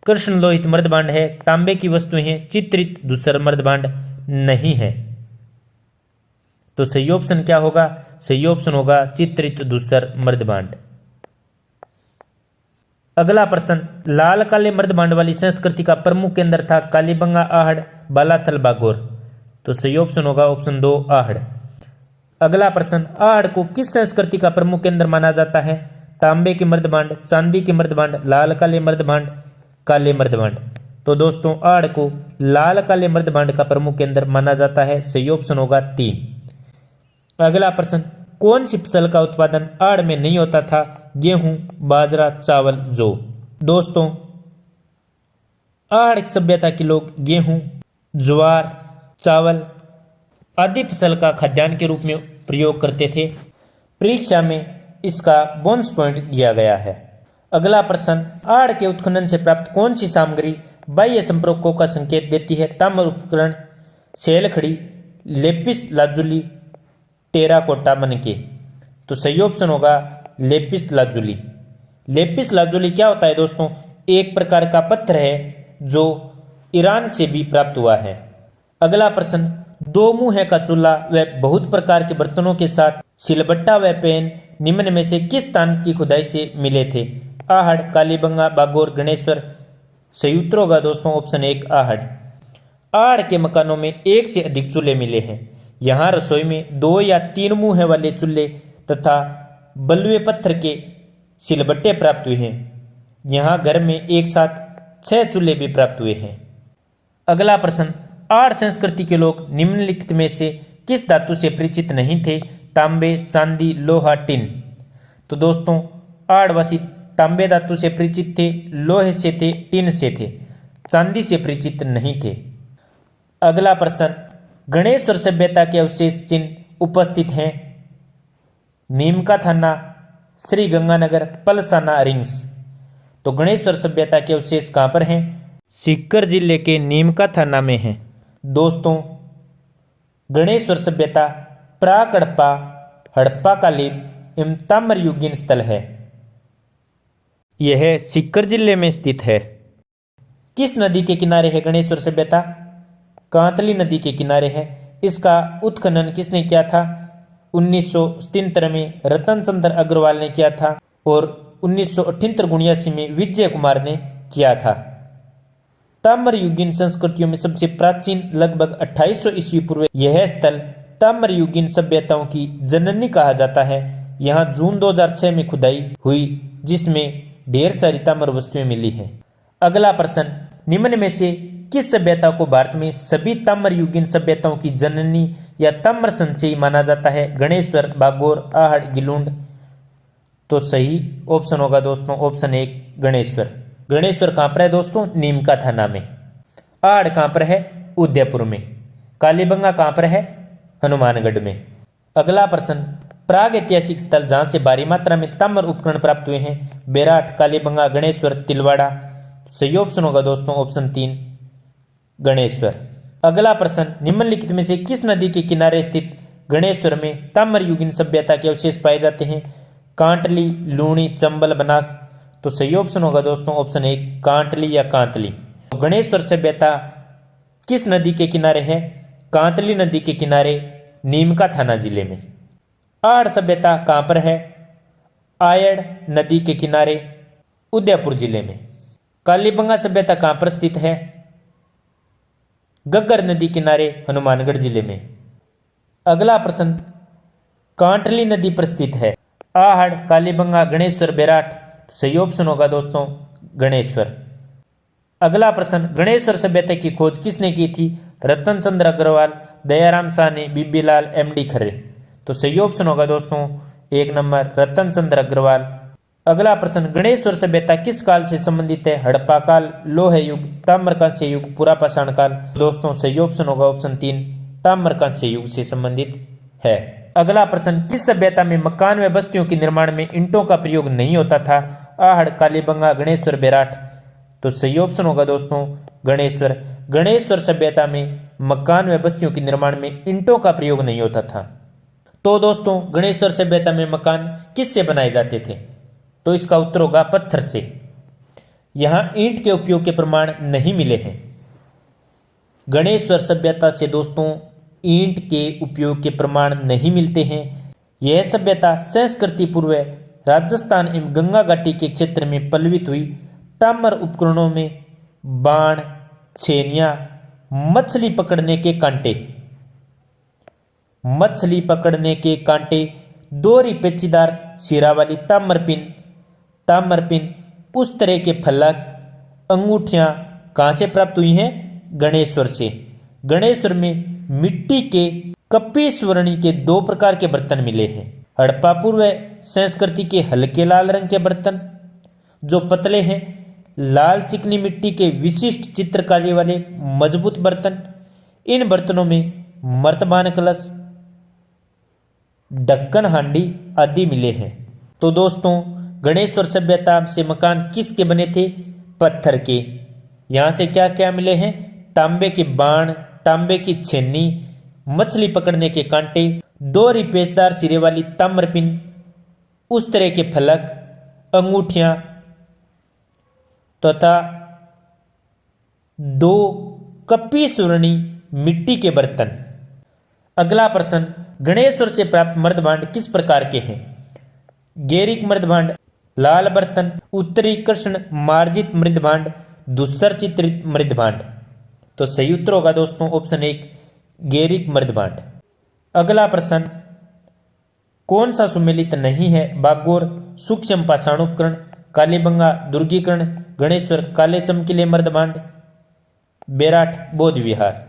कृष्ण लोहित मर्दभांड है, तांबे की वस्तुएं हैं, चित्रित धूसर मर्दभांड नहीं है। तो सही ऑप्शन क्या होगा? सही ऑप्शन होगा चित्रित धूसर मर्दभांड। अगला प्रश्न, लाल काले मर्दभांड वाली संस्कृति का प्रमुख केंद्र था कालीबंगा, आहड़, बालाथल, बागोर। तो सही ऑप्शन होगा ऑप्शन 2 आहड़। अगला प्रश्न, आहड़ को किस संस्कृति का प्रमुख केंद्र माना जाता है? तांबे के मर्दभांड, चांदी के मर्दभांड, लाल काले मर्दभांड, काले मर्दभांड। तो दोस्तों आहड़ को लाल काले मर्दभांड का प्रमुख केंद्र माना जाता है। सही ऑप्शन होगा 3। अगला प्रश्न, कौन सी फसल का उत्पादन आहड़ में नहीं होता था? गेहूं, बाजरा, चावल, जौ। दोस्तों आहड़ सभ्यता के लोग गेहूं, ज्वार, चावल आदि फसल का खाद्यान्न के रूप में प्रयोग करते थे। परीक्षा में इसका बोनस पॉइंट दिया गया है। अगला प्रश्न, आहड़ के उत्खनन से प्राप्त कौन सी सामग्री बाह्य संपर्कों का संकेत देती है? ताम्र उपकरण, शैलखड़ी, लेपिस लाजुली, टेराकोटा मनके। तो सही ऑप्शन होगा लेपिस लाजुली। लेपिस लाजुली क्या होता है दोस्तों? एक प्रकार का पत्थर है जो ईरान से भी प्राप्त हुआ है। अगला प्रश्न, दो मुंह का चूल्हा व बहुत प्रकार के बर्तनों के साथ सिलबट्टा व पेन निम्न में से किस स्थान की खुदाई से मिले थे? आहड़, कालीबंगा, बागोर, गणेश्वर। सही उत्तर होगा दोस्तों ऑप्शन 1 आहड़। आहड़ के मकानों में एक से अधिक चूल्हे मिले हैं। यहाँ रसोई में 2 या 3 मुंह वाले चूल्हे तथा बलुए पत्थर के सिलबट्टे प्राप्त हुए हैं। यहाँ घर में एक साथ 6 चूल्हे भी प्राप्त हुए हैं। अगला प्रश्न, आहड़ संस्कृति के लोग निम्नलिखित में से किस धातु से परिचित नहीं थे? तांबे, चांदी, लोहा, टिन। तो दोस्तों आहड़वासी तांबे धातु से परिचित थे, लोहे से थे, टिन से थे, चांदी से परिचित नहीं थे। अगला प्रश्न, गणेश्वर सभ्यता के अवशेष चिन्ह उपस्थित हैं। नीमका थाना, श्री गंगानगर, पलसाना, रिंग्स। तो गणेश्वर सभ्यता के अवशेष कहाँ पर हैं? सीकर जिले के नीमका थाना में हैं। दोस्तों गणेश्वर सभ्यता प्राक हड़प्पा, हड़प्पा कालीन एवं ताम्रयुगीन स्थल है। यह सीकर जिले में स्थित है। किस नदी के किनारे है गणेश्वर सभ्यता? कांतली नदी के किनारे है। इसका उत्खनन किसने किया था? 1977 में रतन चंद्र अग्रवाल ने किया था और 1978-79 में विजय कुमार ने किया था। ताम्रयुगीन संस्कृतियों में सबसे प्राचीन लगभग 2800 ईस्वी पूर्व यह स्थल ताम्रयुगीन सभ्यताओं की जननी कहा जाता है। यहाँ जून 2006 में खुदाई हुई जिसमें ढेर सारी ताम्र वस्तुएं मिली हैं। अगला प्रश्न, निम्न में से किस सभ्यता को भारत में सभी ताम्रयुगीन सभ्यताओं की जननी या ताम्र संचयी माना जाता है? गणेश्वर, बागोर, आहड़, गिलुंड। तो सही ऑप्शन होगा दोस्तों ऑप्शन 1 गणेश्वर। गणेश्वर कहाँ पर है दोस्तों? नीमका थाना में। आहड़ कहाँ पर है? उदयपुर में। कालीबंगा कहाँ पर है? हनुमानगढ़ में। अगला प्रश्न, प्राग ऐतिहासिक स्थल जहां से भारी मात्रा में ताम्र उपकरण प्राप्त हुए हैं, बेराट, कालीबंगा, गणेश्वर, तिलवाड़ा। सही ऑप्शन होगा दोस्तों ऑप्शन 3 गणेश्वर। अगला प्रश्न, निम्नलिखित में से किस नदी के किनारे स्थित गणेश्वर में ताम्र युगीन सभ्यता के अवशेष पाए जाते हैं? कांटली, लूणी, चंबल, बनास। तो सही ऑप्शन होगा दोस्तों ऑप्शन 1 कांटली या कांतली। गणेश्वर सभ्यता किस नदी के किनारे है? कांतली नदी के किनारे, नीमका थाना जिले में। आहड़ सभ्यता कहां पर है? आयड़ नदी के किनारे, उदयपुर जिले में। कालीबंगा सभ्यता कहां पर स्थित है? गग्गर नदी किनारे, हनुमानगढ़ जिले में। अगला प्रश्न, कांटली नदी पर स्थित है आहड़, कालीबंगा, गणेश्वर, बेराट। तो सही ऑप्शन होगा दोस्तों गणेश्वर। अगला प्रश्न, गणेश्वर सभ्यता की खोज किसने की थी? रतन चंद्र अग्रवाल, दयाराम साहनी, बीबीलाल, एमडी खरे। तो सही ऑप्शन होगा दोस्तों 1 नंबर रतन चंद्र अग्रवाल। अगला प्रश्न, गणेश्वर सभ्यता किस काल से संबंधित है? हड़प्पा काल, लोह युग, ताम्रकांस्य युग, पुरा पाषाण काल। दोस्तों सही ऑप्शन होगा ऑप्शन 3 ताम्रकांस्य युग से संबंधित है। अगला प्रश्न, किस सभ्यता में मकान व बस्तियों के निर्माण में ईंटों का प्रयोग नहीं होता था? आहड़, कालीबंगा, गणेश्वर, बेराट। तो सही ऑप्शन होगा दोस्तों गणेश्वर। गणेश्वर सभ्यता में मकान व बस्तियों के निर्माण में ईंटों का प्रयोग नहीं होता था। तो दोस्तों गणेश्वर सभ्यता में मकान किससे बनाए जाते थे? तो इसका उत्तर होगा पत्थर से। यहां ईंट के उपयोग के प्रमाण नहीं मिले हैं। गणेश्वर सभ्यता से दोस्तों ईंट के उपयोग के प्रमाण नहीं मिलते हैं। यह सभ्यता संस्कृति पूर्व राजस्थान एवं गंगा घाटी के क्षेत्र में पल्लवित हुई। ताम्र उपकरणों में बाण, छेनियां, मछली पकड़ने के कांटे, मछली पकड़ने के कांटे, दोहरी पेचीदार सिरा वाली ताम्रपिन, उस तरह के फलक, अंगूठियां कहां से प्राप्त हुई हैं? गणेश्वर से। गणेश्वर में मिट्टी के कप्पी स्वर्णी के 2 प्रकार के बर्तन मिले हैं। हड़प्पा पूर्व संस्कृति के हल्के लाल रंग के बर्तन जो पतले हैं, लाल चिकनी मिट्टी के विशिष्ट चित्रकारी वाले मजबूत बर्तन। इन बर्तनों में मर्तबान कलश, ढक्कन हांडी आदि मिले हैं। तो दोस्तों गणेश्वर सभ्यता से मकान किसके बने थे? पत्थर के। यहां से क्या क्या मिले हैं? तांबे के बाण, तांबे की छेनी, मछली पकड़ने के कांटे, दोहरी पेचदार सिरे वाली ताम्रपिन, उस तरह के फलक, अंगूठियां तथा 2 कप्पी स्वर्णी मिट्टी के बर्तन। अगला प्रश्न, गणेश्वर से प्राप्त मृदभांड किस प्रकार के हैं? गेरिक मृदभांड, लाल बर्तन, उत्तरी कृष्ण मार्जित मृदभांड, दुस्सर चित्रित मृदभांड। तो सही उत्तर होगा दोस्तों ऑप्शन 1 गेरिक मृदभांड। अगला प्रश्न, कौन सा सुमेलित नहीं है? बागोर सूक्ष्म पाषाण उपकरण, कालीबंगा दुर्गीकरण, गणेश्वर काले चमकीले मृदभांड, बेराट बौद्ध विहार।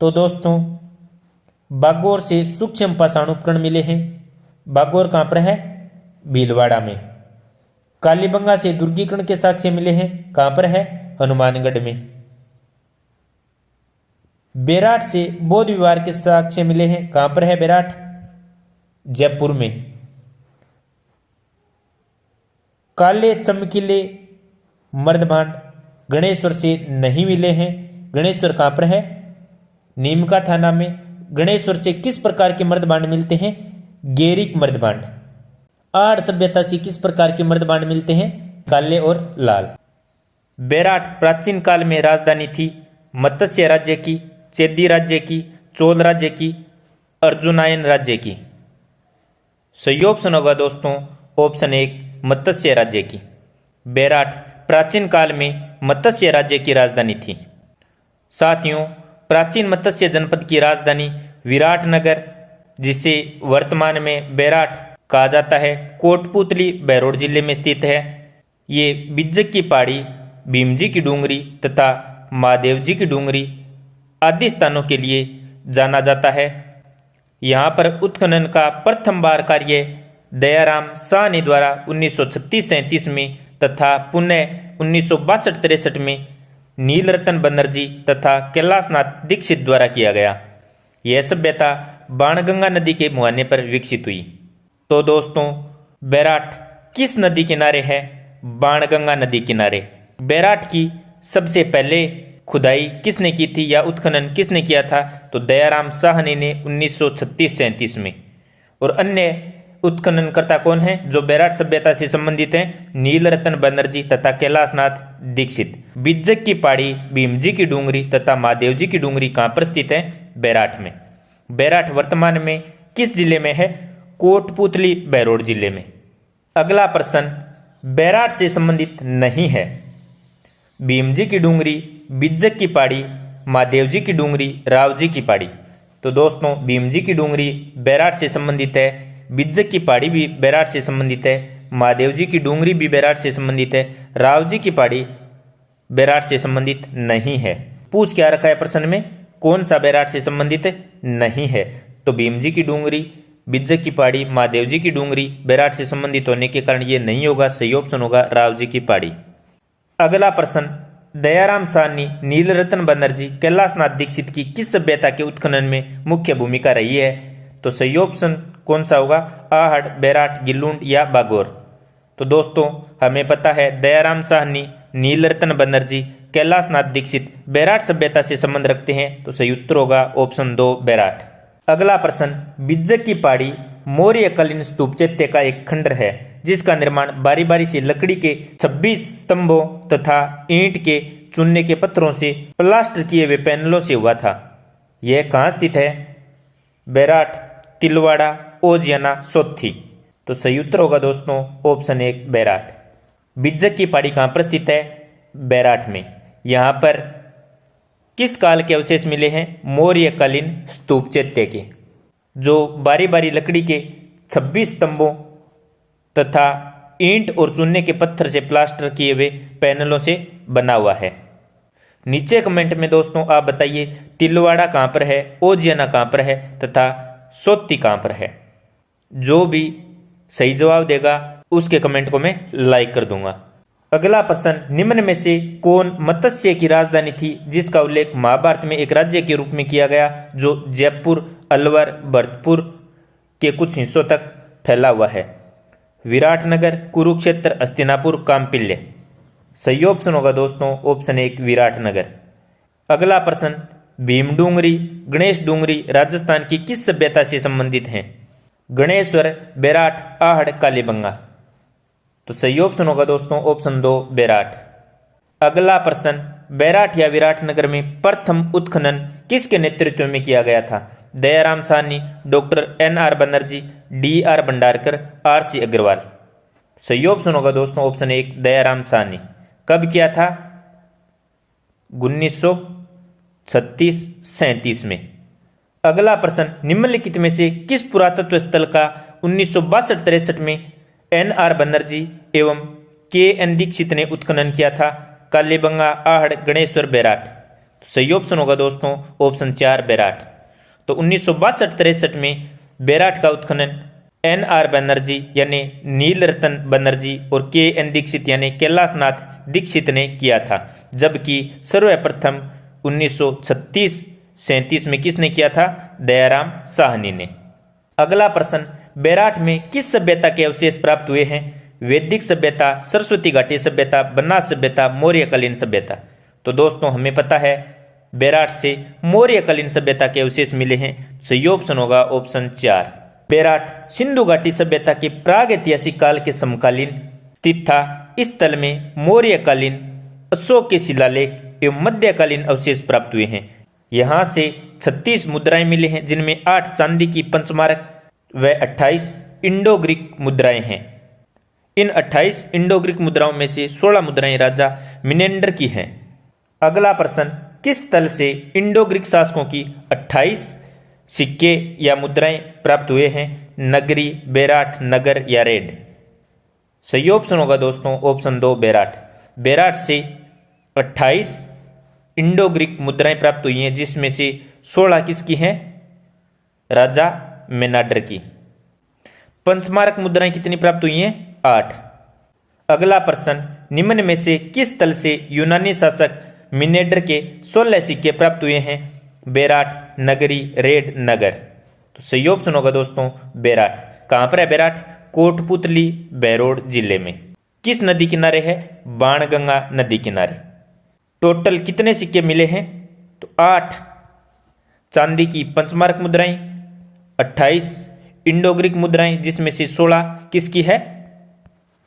तो दोस्तों बागोर से सूक्ष्म पाषाण उपकरण मिले हैं। बागोर कहां पर है? भीलवाड़ा में। कालीबंगा से दुर्गीकरण के साक्ष्य मिले हैं। कहां पर है? हनुमानगढ़ में। बेराट से बौद्ध विहार के साक्ष्य मिले हैं। कहां पर है बेराट? जयपुर में। काले चमकीले मृदभांड गणेश्वर से नहीं मिले हैं। गणेश्वर कहां पर है? नीमका थाना में। गणेश्वर से किस प्रकार के मृदभांड मिलते हैं? गेरिक मृदभांड। आहड़ सभ्यता से किस प्रकार के मृदभांड मिलते हैं? काले और लाल। बेराट प्राचीन काल में राजधानी थी मत्स्य राज्य की, चेदी राज्य की, चोल राज्य की, अर्जुनायन राज्य की। सही ऑप्शन होगा दोस्तों ऑप्शन 1 मत्स्य राज्य की। बेराट प्राचीन काल में मत्स्य राज्य की राजधानी थी। साथियों प्राचीन मत्स्य जनपद की राजधानी विराटनगर, जिसे वर्तमान में बेराट कहा जाता है, कोटपुतली बहरोड जिले में स्थित है। ये बिज्जक की पहाड़ी, भीमजी की डूंगरी तथा महादेव जी की डूंगरी आदि स्थानों के लिए जाना जाता है। यहाँ पर उत्खनन का प्रथम बार कार्य दयाराम साहनी द्वारा 1936-37 में तथा पुनः 1962-63 में नीलरतन बनर्जी तथा कैलाशनाथ दीक्षित द्वारा किया गया। यह सभ्यता बाणगंगा नदी के मुहाने पर विकसित हुई। तो दोस्तों बैराठ किस नदी किनारे है? बाणगंगा नदी किनारे। बैराठ की सबसे पहले खुदाई किसने की थी या उत्खनन किसने किया था? तो दयाराम साहनी ने 1936-37 में। और अन्य उत्खननकर्ता कौन हैं जो बैराठ सभ्यता से संबंधित हैं? नीलरतन बनर्जी तथा कैलाशनाथ दीक्षित। बिज्जक की पहाड़ी, भीमजी की डूंगरी तथा महादेव जी की डूंगरी कहाँ पर स्थित है? बैराठ में। बैराठ वर्तमान में किस जिले में है? कोटपुतली बहरोड जिले में। अगला प्रश्न बैराठ से संबंधित नहीं है। भीमजी की डूंगरी, बिज्जक की पहाड़ी, महादेव जी की डूंगरी, राव जी की पहाड़ी। तो दोस्तों भीमजी की डूंगरी बैराठ से संबंधित है, बिज्जक की पहाड़ी भी बैराठ से संबंधित है, महादेव जी की डूंगरी भी बैराठ से संबंधित है, राव जी की पहाड़ी बैराठ से संबंधित नहीं है। पूछ क्या रखा है प्रश्न में? कौन सा बैराठ से संबंधित नहीं है? तो भीमजी की डूंगरी, बिज्जक की पहाड़ी, महादेव जी की डूंगरी बैराठ से संबंधित होने के कारण ये नहीं होगा। सही ऑप्शन होगा राव जी की पहाड़ी। अगला प्रश्न दयाराम साहनी, नीलरतन बनर्जी, कैलाशनाथ दीक्षित की किस सभ्यता के उत्खनन में मुख्य भूमिका रही है? तो सही ऑप्शन कौन सा होगा? आहड़, बैराठ, गिल्लूंड या बागोर। तो दोस्तों हमें पता है दयाराम साहनी, नीलरतन बनर्जी, कैलाशनाथ दीक्षित बैराठ सभ्यता से संबंध रखते हैं। तो सही उत्तर होगा ऑप्शन 2 बैराठ। अगला प्रश्न बिज्जक की पहाड़ी मौर्यकालीन स्तूप चैत्य का एक खंडर है जिसका निर्माण बारी बारी से लकड़ी के 26 स्तंभों तथा ईंट के चूने के पत्थरों से प्लास्टर किए हुए पैनलों से हुआ था। यह कहाँ स्थित है? बैराठ, तिलवाड़ा, ओजियाना, सोत्थी। तो सही उत्तर होगा दोस्तों ऑप्शन 1 बैराठ। बिज्जक की पहाड़ी कहाँ पर स्थित है? बैराठ में। यहाँ पर किस काल के अवशेष मिले हैं? मौर्यकालीन स्तूप चैत्य के, जो बारी बारी लकड़ी के 26 स्तंभों तथा ईंट और चूने के पत्थर से प्लास्टर किए हुए पैनलों से बना हुआ है। नीचे कमेंट में दोस्तों आप बताइए तिलवाड़ा कहाँ पर है, ओजियाना कहाँ पर है तथा सोत्ती कहाँ पर है। जो भी सही जवाब देगा उसके कमेंट को मैं लाइक कर दूंगा। अगला प्रश्न निम्न में से कौन मत्स्य की राजधानी थी जिसका उल्लेख महाभारत में एक राज्य के रूप में किया गया जो जयपुर, अलवर, भरतपुर के कुछ हिस्सों तक फैला हुआ है? विराटनगर, कुरुक्षेत्र, हस्तिनापुर, काम्पिल्य। सही ऑप्शन होगा दोस्तों ऑप्शन 1 विराटनगर। अगला प्रश्न भीम डूंगरी, गणेश डूंगरी राजस्थान की किस सभ्यता से संबंधित हैं? गणेश्वर, बैराठ, आहड़, कालीबंगा। तो सही ऑप्शन होगा दोस्तों ऑप्शन 2 बैराठ। अगला प्रश्न बैराठ या विराटनगर में प्रथम उत्खनन किसके नेतृत्व में किया गया था? Dayaram Sahni, doctor NR Banerjee, DR Bhandarkar, RC Agrawal. सही ऑप्शन होगा दोस्तों ऑप्शन 1 दयाराम साहनी। कब किया था? 1936-37 में। अगला प्रश्न निम्नलिखित में से किस पुरातत्व स्थल का 1962-63 में NR बनर्जी एवं KN दीक्षित ने उत्खनन किया था? कालीबंगा, आहड़, गणेश्वर, बैराठ। सही ऑप्शन होगा दोस्तों ऑप्शन 4 बैराठ। तो 1962-63 में बैराठ का उत्खनन NR बनर्जी यानी नीलरतन बनर्जी और KN दीक्षित यानी कैलाशनाथ दीक्षित ने किया था, जबकि सर्वप्रथम 1936-37 में किसने किया था? दयाराम साहनी ने। अगला प्रश्न बैराठ में किस सभ्यता के अवशेष प्राप्त हुए हैं? वैदिक सभ्यता, सरस्वती घाटी सभ्यता, बनास सभ्यता, मौर्यकालीन सभ्यता। तो दोस्तों हमें पता है बैराठ से मौर्यकालीन सभ्यता के अवशेष मिले हैं। सही ऑप्शन होगा ऑप्शन 4। बैराठ सिंधु घाटी सभ्यता के प्राग ऐतिहासिक काल के समकालीन स्थित था। इस स्थल में मौर्यकालीन, अशोक के शिलालेख एवं मध्यकालीन अवशेष प्राप्त हुए हैं। यहाँ से 36 मुद्राएं मिली हैं जिनमें 8 चांदी की पंचमारक व 28 इंडो ग्रीक मुद्राएं हैं। इन 28 इंडो ग्रीक मुद्राओं में से 16 मुद्राएं राजा मिनेंडर की हैं। अगला प्रश्न किस स्थल से इंडो ग्रीक शासकों की 28 सिक्के या मुद्राएं प्राप्त हुए हैं? नगरी, बैराठ, नगर या रेड। सही ऑप्शन होगा दोस्तों ऑप्शन 2 बैराठ। बैराठ से 28 इंडो ग्रीक मुद्राएं प्राप्त हुई हैं जिसमें से 16 किसकी हैं? राजा मेनाडर की। पंचमारक मुद्राएं कितनी प्राप्त हुई हैं? 8। अगला प्रश्न निम्न में से किस स्थल से यूनानी शासक मिनेडर के 16 सिक्के प्राप्त हुए हैं? बैराठ, नगरी, रेड, नगर। तो सही ऑप्शन होगा दोस्तों बैराठ। कहाँ पर है बेराट? कोटपुतली बैरोड जिले में। किस नदी किनारे है? बाणगंगा नदी किनारे। टोटल कितने सिक्के मिले हैं? तो 8 चांदी की पंचमार्क मुद्राएं, 28 इंडो ग्रीक मुद्राएं, जिसमें से 16 किसकी है?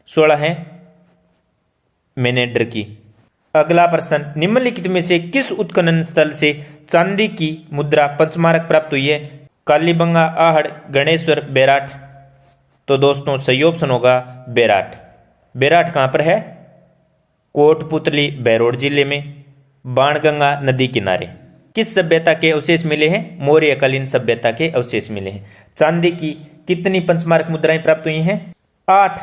16 है मेनेंडर की। अगला प्रश्न, निम्नलिखित में से किस उत्खनन स्थल से चांदी की मुद्रा पंचमार्क प्राप्त हुई है? कालीबंगा, आहड़, गणेश्वर, बेराट। तो दोस्तों सही ऑप्शन होगा बेराट। बेराट कहाँ पर है? कोटपुतली बैरोड जिले में, बाणगंगा नदी किनारे। किस सभ्यता के अवशेष मिले हैं? मौर्यकालीन सभ्यता के अवशेष मिले हैं। चांदी की कितनी पंचमार्क मुद्राएं प्राप्त हुई हैं? 8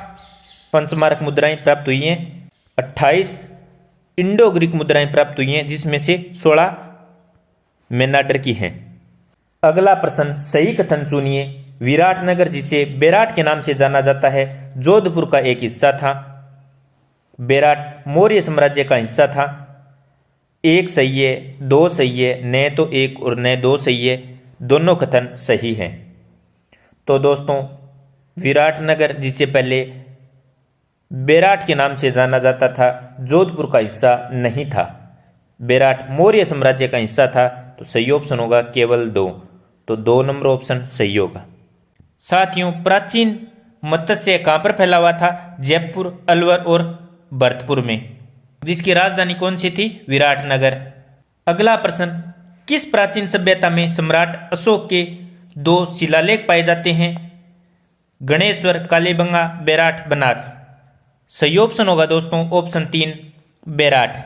पंचमार्क मुद्राएं प्राप्त हुई हैं। 28 इंडो ग्रीक मुद्राएं प्राप्त हुई हैं, जिसमें से 16 मेनांडर की हैं। अगला प्रश्न, सही कथन सुनिए। विराटनगर, जिसे बेराट के नाम से जाना जाता है, जोधपुर का एक हिस्सा था। बेराट मौर्य साम्राज्य का हिस्सा था। 1 सही है, 2 सही है, न तो 1 और न 2 सही है। दोनों कथन सही हैं। तो दोस्तों विराटनगर, जिसे पहले बेराट के नाम से जाना जाता था, जोधपुर का हिस्सा नहीं था। बेराट मौर्य साम्राज्य का हिस्सा था। तो सही ऑप्शन होगा केवल 2। तो 2 नंबर ऑप्शन सही होगा। साथियों, प्राचीन मत्स्य कहाँ पर फैला हुआ था? जयपुर, अलवर और भरतपुर में, जिसकी राजधानी कौन सी थी? विराटनगर। अगला प्रश्न, किस प्राचीन सभ्यता में सम्राट अशोक के 2 शिलालेख पाए जाते हैं? गणेश्वर, कालीबंगा, बेराट, बनास। सही ऑप्शन होगा दोस्तों ऑप्शन 3 बेराट।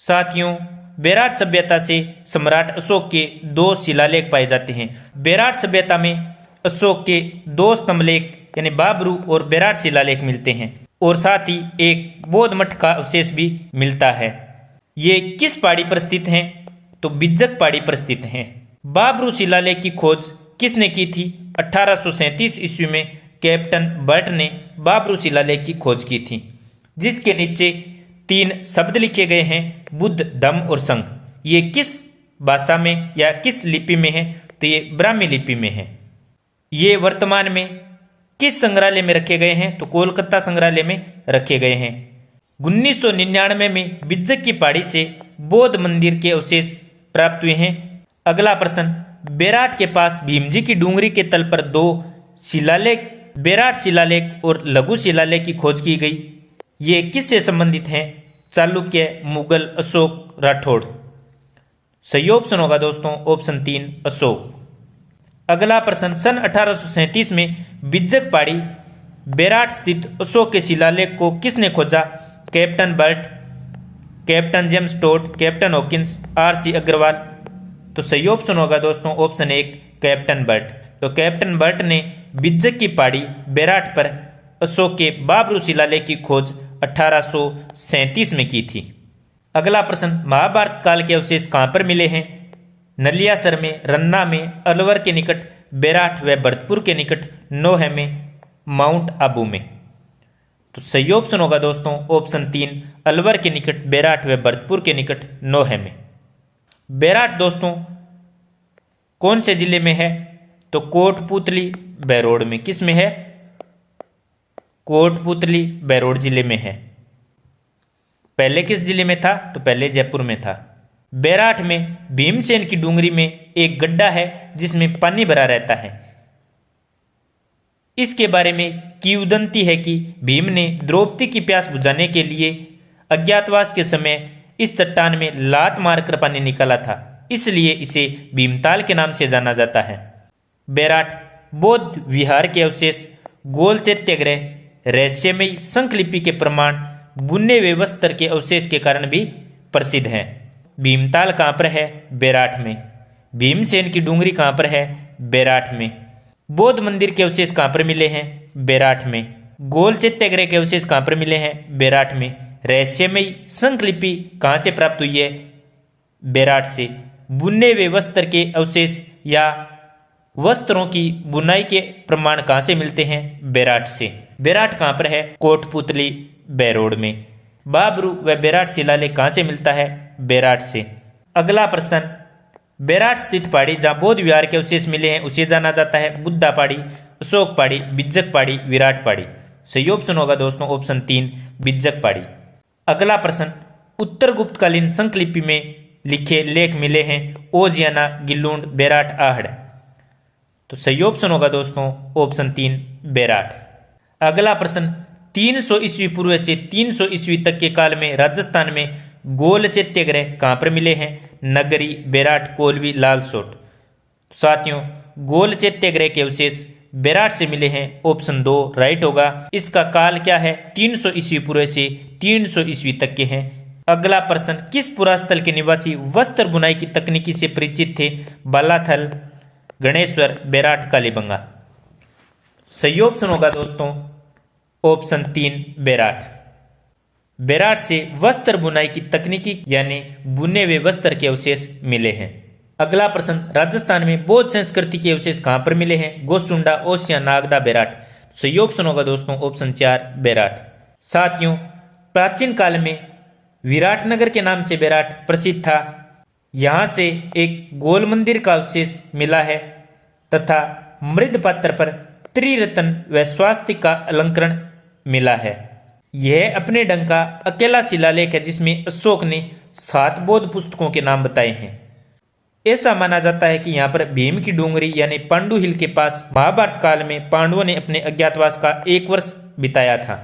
साथियों, बेराट सभ्यता से सम्राट अशोक के 2 शिलालेख पाए जाते हैं। बेराट सभ्यता में अशोक के 2 स्तंभलेख यानी बाबरू और बेराट शिलालेख मिलते हैं, और साथ ही एक बौद्ध मठ का अवशेष भी मिलता है। ये किस पहाड़ी पर स्थित हैं? तो बिज्जक पहाड़ी पर स्थित हैं। बाबरू शिलालेख की खोज किसने की थी? 1837 ईस्वी में कैप्टन बर्ट ने बाबरू शिलालेख की खोज की थी, जिसके नीचे 3 शब्द लिखे गए हैं, बुद्ध, धम्म और संघ। ये किस भाषा में या किस लिपि में है? तो ये ब्राह्मी लिपि में है। ये वर्तमान में किस संग्रहालय में रखे गए हैं? तो कोलकाता संग्रहालय में रखे गए हैं। 1999 में बिज्जक की पहाड़ी से बौद्ध मंदिर के अवशेष प्राप्त हुए हैं। अगला प्रश्न, बेराट के पास भीमजी की डूंगरी के तल पर 2 शिलालेख, बेराट शिलालेख और लघु शिलालेख की खोज की गई। ये किससे संबंधित हैं? चालुक्य, मुगल, अशोक, राठौड़। सही ऑप्शन होगा दोस्तों ऑप्शन 3 अशोक। अगला प्रश्न, सन 1837 में बिज्जक पहाड़ी बेराट स्थित अशोक के शिलालेख को किसने खोजा? Captain Burt, captain James Tod, captain Hawkins, R C. Agrawal. तो सही ऑप्शन होगा दोस्तों ऑप्शन 1 कैप्टन बर्ट। तो कैप्टन बर्ट ने बिज्जक की पहाड़ी बेराट पर अशोक के बाबरू शिलालेख की खोज 1837 में की थी। अगला प्रश्न, महाभारत काल के अवशेष कहाँ पर मिले हैं? नलियासर में, रन्ना में, अलवर के निकट, बेराट व भरतपुर के निकट, नोहे में, माउंट आबू में। तो सही ऑप्शन होगा दोस्तों ऑप्शन 3 अलवर के निकट, बेराट व भरतपुर के निकट, नोहे में। बेराट दोस्तों कौन से जिले में है? तो कोटपुतली बैरोड में। किस में है? कोटपुतली बैरोड जिले में है। पहले किस जिले में था? तो पहले जयपुर में था। बेराट में भीमसेन की डूंगरी में एक गड्ढा है जिसमें पानी भरा रहता है। इसके बारे में किंवदंती है कि भीम ने द्रौपदी की प्यास बुझाने के लिए अज्ञातवास के समय इस चट्टान में लात मारकर पानी निकाला था, इसलिए इसे भीमताल के नाम से जाना जाता है। बेराट बौद्ध विहार के अवशेष, गोल चैत्याग्रह, रहस्यमयी शंखलिपि के प्रमाण, बुने हुए वस्त्र के अवशेष के कारण भी प्रसिद्ध हैं। भीमताल कहाँ पर है? बेराट में। भीमसेन की डूंगरी कहाँ पर है? बेराट में। बौद्ध मंदिर के अवशेष कहाँ पर मिले हैं? बेराट में। गोल चैत्याग्रह के अवशेष कहाँ पर मिले हैं? बेराट में। रहस्यमयी शंखलिपि कहाँ से प्राप्त हुई है? बेराट से। बुने हुए वस्त्र के अवशेष या वस्त्रों की बुनाई के प्रमाण कहाँ से मिलते हैं? बेराट से। बेराट कहाँ पर है? कोटपुतली बैरोड में। बाबरू व बेराट शिलालेख कहाँ से मिलता है? बेराट से। अगला प्रश्न, बेराट स्थित पहाड़ी जहाँ बौद्ध विहार के अवशेष मिले हैं उसे जाना जाता है बुद्धा पहाड़ी, अशोक पहाड़ी, बिज्जक पहाड़ी, विराट पहाड़ी। सही ऑप्शन होगा दोस्तों ऑप्शन 3 बिज्जक पहाड़ी। अगला प्रश्न, उत्तर गुप्तकालीन संकलिपि में लिखे लेख मिले हैं ओजियाना, गिल्लूंड, बेराट, आहड़। तो सही ऑप्शन होगा दोस्तों ऑप्शन 3 बेराट। अगला प्रश्न, 300 ईस्वी पूर्व से 300 ईस्वी तक के काल में राजस्थान में गोल चैत्य कहाँ पर मिले हैं? नगरी, बेराट, कोलवी, लालसोट। साथियों, गोल चैत्य के अवशेष बेराट से मिले हैं, ऑप्शन 2 राइट होगा। इसका काल क्या है? 300 ईस्वी पूर्व से 300 ईस्वी तक के हैं। अगला प्रश्न, किस पुरास्थल के निवासी वस्त्र बुनाई की तकनीकी से परिचित थे? बालाथल, गणेश्वर, बेराट, कालीबंगा। सही ऑप्शन होगा दोस्तों ऑप्शन 3 बेराट। बेराट से वस्त्र बुनाई की तकनीकी यानी बुने हुए वस्त्र के अवशेष मिले हैं। अगला प्रश्न, राजस्थान में बौद्ध संस्कृति के अवशेष कहाँ पर मिले हैं? गोसुंडा, ओसियां, नागदा, बेराट। सही ऑप्शन होगा दोस्तों ऑप्शन 4 बेराट। साथियों, प्राचीन काल में विराटनगर के नाम से बेराट प्रसिद्ध था। यहाँ से एक गोल मंदिर का अवशेष मिला है तथा मृद पात्र पर त्रिरत्न व स्वास्तिक का अलंकरण मिला है। यह अपने ढंग का अकेला शिलालेख है जिसमें अशोक ने 7 बौद्ध पुस्तकों के नाम बताए हैं। ऐसा माना जाता है कि यहाँ पर भीम की डूंगरी यानी पांडु हिल के पास महाभारत काल में पांडवों ने अपने अज्ञातवास का 1 वर्ष बिताया था।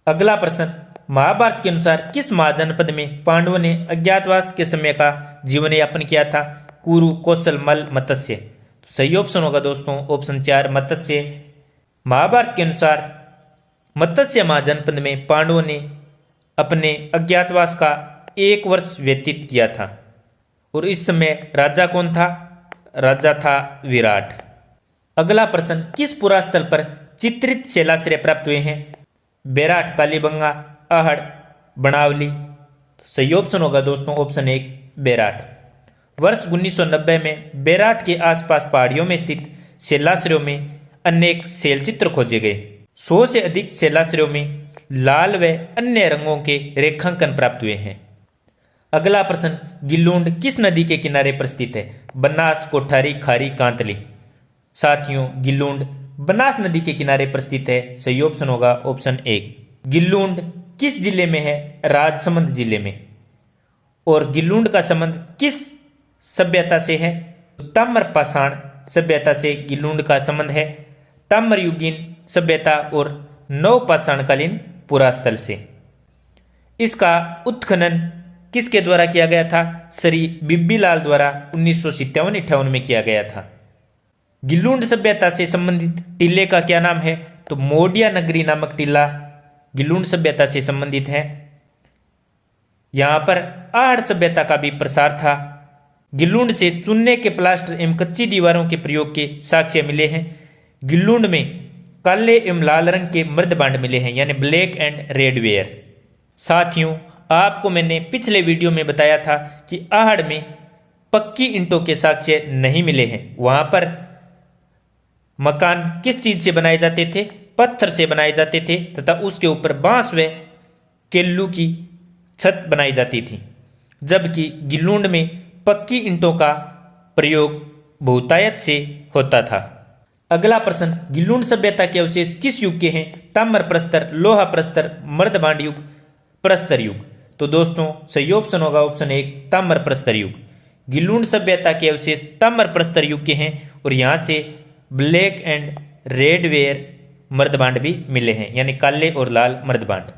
अगला प्रश्न, महाभारत के अनुसार किस महाजनपद में पांडवों ने अज्ञातवास के समय का जीवन यापन किया था? कुरु, कौशल, मल, मत्स्य। तो सही ऑप्शन होगा दोस्तों ऑप्शन 4 मत्स्य। महाभारत के अनुसार मत्स्य महाजनपद में पांडवों ने अपने अज्ञातवास का 1 वर्ष व्यतीत किया था और इस समय राजा कौन था? राजा था विराट। अगला प्रश्न, किस पुरास्थल पर चित्रित शैलाश्रय प्राप्त हुए हैं? बेराट, कालीबंगा, आहड़, बनावली। सही ऑप्शन होगा दोस्तों ऑप्शन 1 बेराट। वर्ष 1990 में बेराट के आसपास पहाड़ियों में स्थित शैलाश्रयों में अनेक शैलचित्र खोजे गए। 100 से अधिक शैलाश्रयों में लाल व अन्य रंगों के रेखांकन प्राप्त हुए हैं। अगला प्रश्न, गिल्लूंड किस नदी के किनारे पर स्थित है? बनास, कोठारी, खारी, कांतली। साथियों, गिल्लूंड बनास नदी के किनारे पर स्थित है। सही ऑप्शन होगा ऑप्शन 1। गिल्लूंड किस जिले में है? राजसमंद जिले में। और गिल्लूंड का संबंध किस सभ्यता से है? ताम्रपाषाण सभ्यता से गिल्लूंड का संबंध है। ताम्रयुगीन सभ्यता और नवपाषाणकालीन पुरास्थल से। इसका उत्खनन किसके द्वारा किया गया था? श्री बिब्बीलाल द्वारा 1957-58 में किया गया था। गिल्लूंड सभ्यता से संबंधित टीले का क्या नाम है? तो मोडिया नगरी नामक टीला गिल्लूंड सभ्यता से संबंधित है। यहाँ पर आहड़ सभ्यता का भी प्रसार था। गिल्लूंड से चूने के प्लास्टर एवं कच्ची दीवारों के प्रयोग के साक्ष्य मिले हैं। गिल्लूंड में काले एवं लाल रंग के मृदबांड मिले हैं यानी ब्लैक एंड रेड वेयर। साथियों, आपको मैंने पिछले वीडियो में बताया था कि आहड़ में पक्की ईंटों के साक्ष्य नहीं मिले हैं। वहां पर मकान किस चीज से बनाए जाते थे? पत्थर से बनाए जाते थे तथा उसके ऊपर बांस व केल्लू की छत बनाई जाती थी, जबकि गिल्लूंड में पक्की ईंटों का प्रयोग बहुतायत से होता था। अगला प्रश्न, गिल्लूंड सभ्यता के अवशेष किस युग के हैं? ताम्र प्रस्तर, लोहा प्रस्तर, मर्दबांड युग, प्रस्तर युग। तो दोस्तों सही ऑप्शन होगा ऑप्शन 1 ताम्र प्रस्तर युग। गिल्लूंड सभ्यता के अवशेष ताम्र प्रस्तर युग के हैं और यहाँ से ब्लैक एंड रेड वेयर मर्दबांड भी मिले हैं यानी काले और लाल मर्दबांड।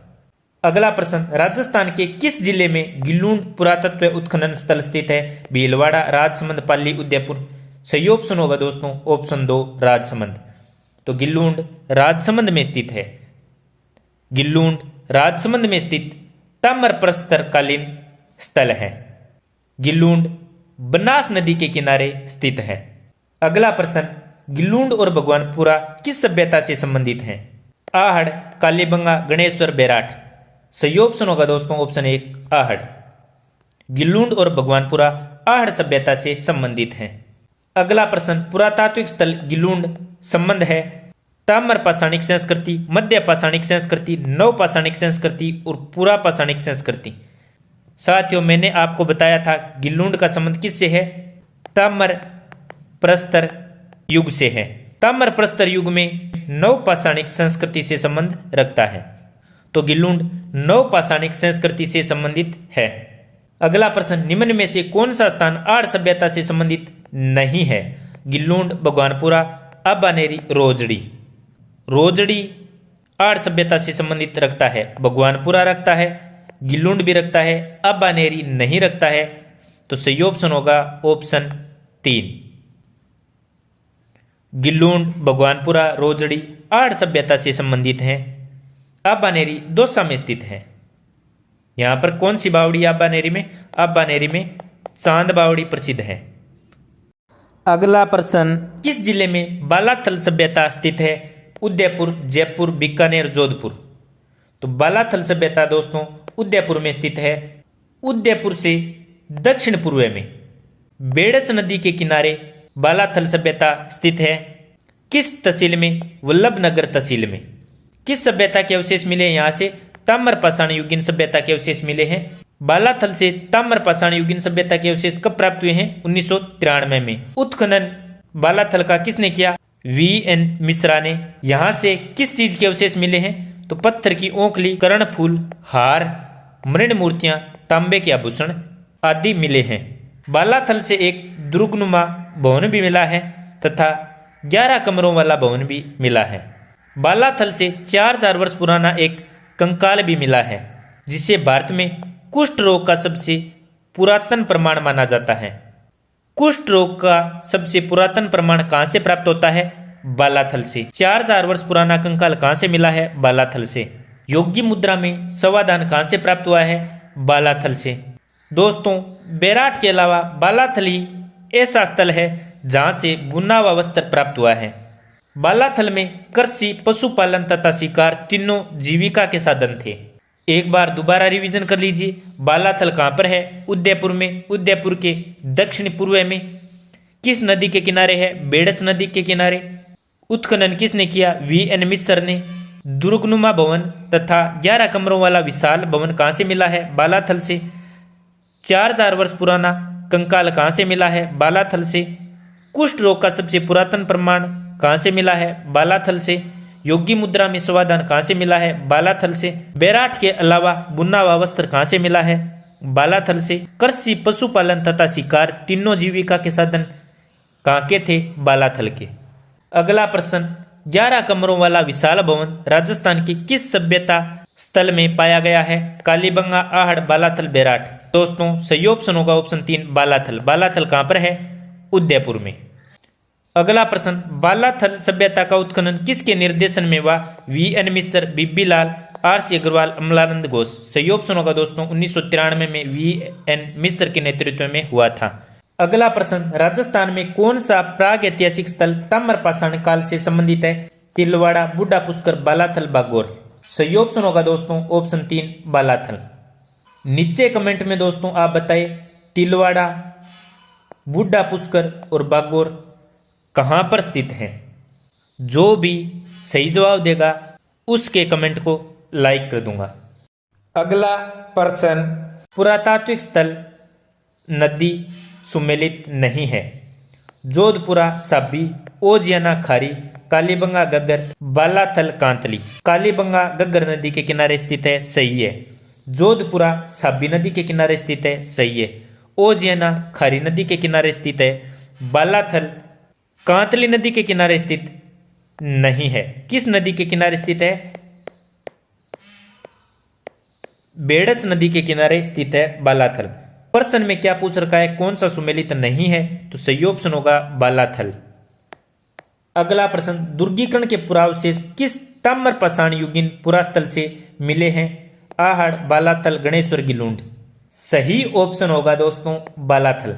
अगला प्रश्न, राजस्थान के किस जिले में गिल्लूंड पुरातत्व उत्खनन स्थल स्थित है? भीलवाड़ा, राजसमंद, पाली, उदयपुर। सही ऑप्शन होगा दोस्तों ऑप्शन 2 राजसमंद। तो गिल्लूंड राजसमंद में स्थित है। गिल्लूंड राजसमंद में स्थित ताम्र प्रस्तर कालीन स्थल है। गिल्लूंड बनास नदी के किनारे स्थित है। अगला प्रश्न, गिल्लूंड और भगवानपुरा किस सभ्यता से संबंधित हैं? आहड़, कालीबंगा, गणेश्वर, बेराट। सही ऑप्शन होगा दोस्तों ऑप्शन 1 आहड़। गिल्लूंड और भगवानपुरा आहड़ सभ्यता से संबंधित हैं। अगला प्रश्न, पुरातात्विक स्थल गिल्लूंड संबंध है ताम्रपाषाणिक संस्कृति, मध्य पाषाणिक संस्कृति, नवपाषाणिक संस्कृति और पुरापाषाणिक संस्कृति। साथियों, मैंने आपको बताया था गिल्लूंड का संबंध किससे है? ताम्र प्रस्तर युग से है। ताम्र प्रस्तर युग में नवपाषाणिक संस्कृति से संबंध रखता है। तो गिल्लुंड नवपाषाणिक संस्कृति से संबंधित है। अगला प्रश्न, निम्न में से कौन सा स्थान आर्य सभ्यता से संबंधित नहीं है? गिल्लुंड, भगवानपुरा, अबानेरी, रोजड़ी। रोजड़ी आर्य सभ्यता से संबंधित रखता है, भगवानपुरा रखता है, गिल्लुंड भी रखता है, अबानेरी नहीं रखता है। तो सही ऑप्शन होगा ऑप्शन 3। गिल्लुंड, भगवानपुरा, रोजड़ी आर्य सभ्यता से संबंधित हैं। अबानेरी दौसा में स्थित है। यहां पर कौन सी बावड़ी अबानेरी में? अबानेरी में चांद बावड़ी प्रसिद्ध है। अगला प्रश्न, किस जिले में बालाथल सभ्यता स्थित है? उदयपुर, जयपुर, बीकानेर, जोधपुर। तो बालाथल सभ्यता दोस्तों उदयपुर में स्थित है। उदयपुर से दक्षिण पूर्व में बेड़च नदी के किनारे बालाथल सभ्यता स्थित है। किस तहसील में? वल्लभनगर तहसील में। किस सभ्यता के अवशेष मिले? यहाँ से ताम्रपाषाण युगीन सभ्यता के अवशेष मिले हैं। बालाथल से ताम्रपाषाण युगीन सभ्यता के अवशेष कब प्राप्त हुए हैं? 1993 में। उत्खनन बालाथल का किसने किया? VN मिश्रा ने। यहां से किस चीज के अवशेष मिले हैं? तो पत्थर की ओंखली, कर्णफूल, हार, मृण मूर्तियां, तांबे के आभूषण आदि मिले हैं। बालाथल से एक दुर्गनुमा भवन भी मिला है तथा 11 कमरों वाला भवन भी मिला है। बालाथल से 4000 वर्ष पुराना एक कंकाल भी मिला है, जिसे भारत में कुष्ठ रोग का सबसे पुरातन प्रमाण माना जाता है। कुष्ठ रोग का सबसे पुरातन प्रमाण कहां से प्राप्त होता है? बालाथल से। 4000 वर्ष पुराना कंकाल कहां से मिला है? बालाथल से। योगी मुद्रा में सवादान कहां से प्राप्त हुआ है? बालाथल से। दोस्तों, बैराट के अलावा बालाथल ही ऐसा स्थल है जहां से बुना हुआ वस्त्र प्राप्त हुआ है। बालाथल में कृषि, पशुपालन तथा शिकार तीनों जीविका के साधन थे। एक बार दोबारा रिवीजन कर लीजिए। बालाथल कहाँ पर है? उदयपुर में। उदयपुर के दक्षिण पूर्व में। किस नदी के किनारे है? बेड़च नदी के किनारे। उत्खनन किसने किया? VN मिश्र ने। दुर्गनुमा भवन तथा 11 कमरों वाला विशाल भवन कहाँ से मिला है? बालाथल से। 4000 वर्ष पुराना कंकाल कहाँ से मिला है? बालाथल से। कुष्ठ रोग का सबसे पुरातन प्रमाण कहाँ से मिला है? बालाथल से। योगी मुद्रा में सवादान कहाँ से मिला है? बालाथल से। बैराट के अलावा बुना हुआ वस्त्र कहाँ से मिला है? बालाथल से। कृषि, पशुपालन तथा शिकार तीनों जीविका के साधन कहाँ के थे? बालाथल के। अगला प्रश्न, 11 कमरों वाला विशाल भवन राजस्थान की किस सभ्यता स्थल में पाया गया है? कालीबंगा, आहड़, बालाथल, बैराट। दोस्तों सही ऑप्शन होगा ऑप्शन 3 बालाथल। बालाथल कहाँ पर है? उदयपुर में। अगला प्रश्न, बालाथल सभ्यता का उत्खनन किसके निर्देशन में हुआ? VN मिश्र, बीबी लाल, RC अग्रवाल, अमलानंद घोष। सही ऑप्शन होगा दोस्तों 1993 में VN मिश्र के नेतृत्व में हुआ था। अगला प्रश्न, राजस्थान में कौन सा प्राग ऐतिहासिक स्थल ताम्रपाषाण काल से संबंधित है? तिलवाड़ा, बुढ़ा पुष्कर, बालाथल, बागोर। सही ऑप्शन होगा दोस्तों ऑप्शन 3 बालाथल। नीचे कमेंट में दोस्तों आप बताइए तिलवाड़ा, बुढ़ा पुष्कर और बागोर कहां पर स्थित है? जो भी सही जवाब देगा उसके कमेंट को लाइक कर दूंगा। अगला प्रश्न, पुरातात्विक स्थल नदी सुमेलित नहीं है। जोधपुरा, साबी, ओजियाना, खारी, कालीबंगा, गग्गर, बालाथल, कांतली। कालीबंगा गग्गर नदी के किनारे स्थित है, सही है। जोधपुरा साबी नदी के किनारे स्थित है, सही है। ओजियाना खारी नदी के किनारे स्थित है। बालाथल कांतली नदी के किनारे स्थित नहीं है। किस नदी के किनारे स्थित है? बेड़च नदी के किनारे स्थित है बालाथल। प्रश्न में क्या पूछ रखा है? कौन सा सुमेलित नहीं है? तो सही ऑप्शन होगा बालाथल। अगला प्रश्न, दुर्गीकरण के पुरावशेष किस ताम्रपाषाण युगीन पुरास्थल से मिले हैं? आहड़, बालाथल, गणेश्वर, गिल्लुंड। सही ऑप्शन होगा दोस्तों बालाथल।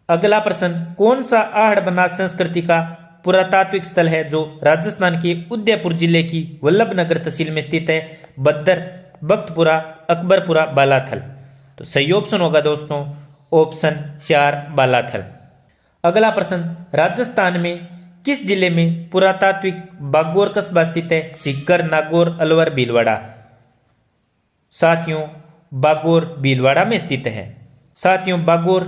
अगला प्रश्न, कौन सा आहड़ बनास संस्कृति का पुरातात्विक स्थल है जो राजस्थान के उदयपुर जिले की वल्लभनगर तहसील में स्थित है? बद्दर, बख्तपुरा, अकबरपुरा, बालाथल। तो सही ऑप्शन होगा दोस्तों ऑप्शन 4 बालाथल। अगला प्रश्न, राजस्थान में किस जिले में पुरातात्विक बागोर कस्बा स्थित है? सीकर, नागौर, अलवर, भीलवाड़ा। साथियों बागोर भीलवाड़ा में स्थित है। साथियों बागोर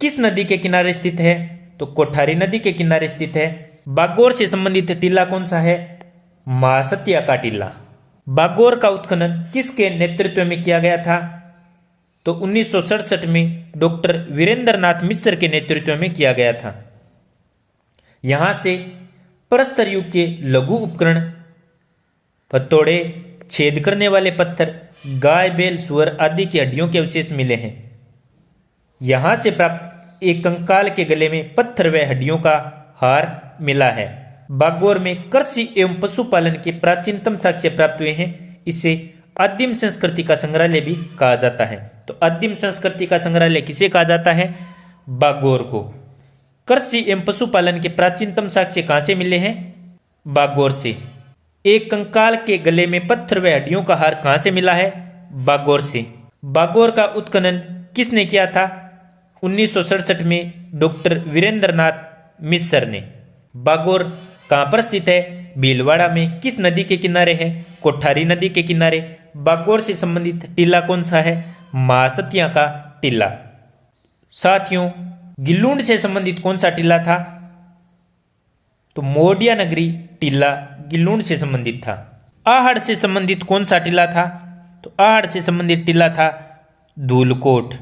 किस नदी के किनारे स्थित है? तो कोठारी नदी के किनारे स्थित है। बागोर से संबंधित टीला कौन सा है? महासतिया का टीला। बागोर का उत्खनन किसके नेतृत्व में किया गया था? तो 1967 में डॉक्टर वीरेंद्र नाथ मिश्र के नेतृत्व में किया गया था। यहां से प्रस्तर युग के लघु उपकरण, हथौड़े, छेद करने वाले पत्थर, गाय, बैल, सुअर आदि की हड्डियों के अवशेष मिले हैं। यहां से प्राप्त एक कंकाल के गले में पत्थर व हड्डियों का हार मिला है। बागोर में कृषि एवं पशुपालन के प्राचीनतम साक्ष्य प्राप्त हुए हैं। इसे आदिम संस्कृति का संग्रहालय भी कहा जाता है। तो आदिम संस्कृति का संग्रहालय किसे कहा जाता है? बागोर को। कृषि एवं पशुपालन के प्राचीनतम साक्ष्य कहां से मिले हैं? बागोर से। एक कंकाल के गले में पत्थर व हड्डियों का हार कहां से मिला है? बागोर से। बागोर का उत्खनन किसने किया था? 1967 में डॉक्टर वीरेंद्र नाथ मिश्र ने। बागोर कहां पर स्थित है? भीलवाड़ा में। किस नदी के किनारे है? कोठारी नदी के किनारे। बागोर से संबंधित टीला कौन सा है? महासतिया का टीला। साथियों, गिल्लूंड से संबंधित कौन सा टीला था? तो मोडिया नगरी टीला गिल्लूंड से संबंधित था। आहड़ से संबंधित कौन सा टीला था? तो आहड़ से संबंधित टीला था धूलकोट।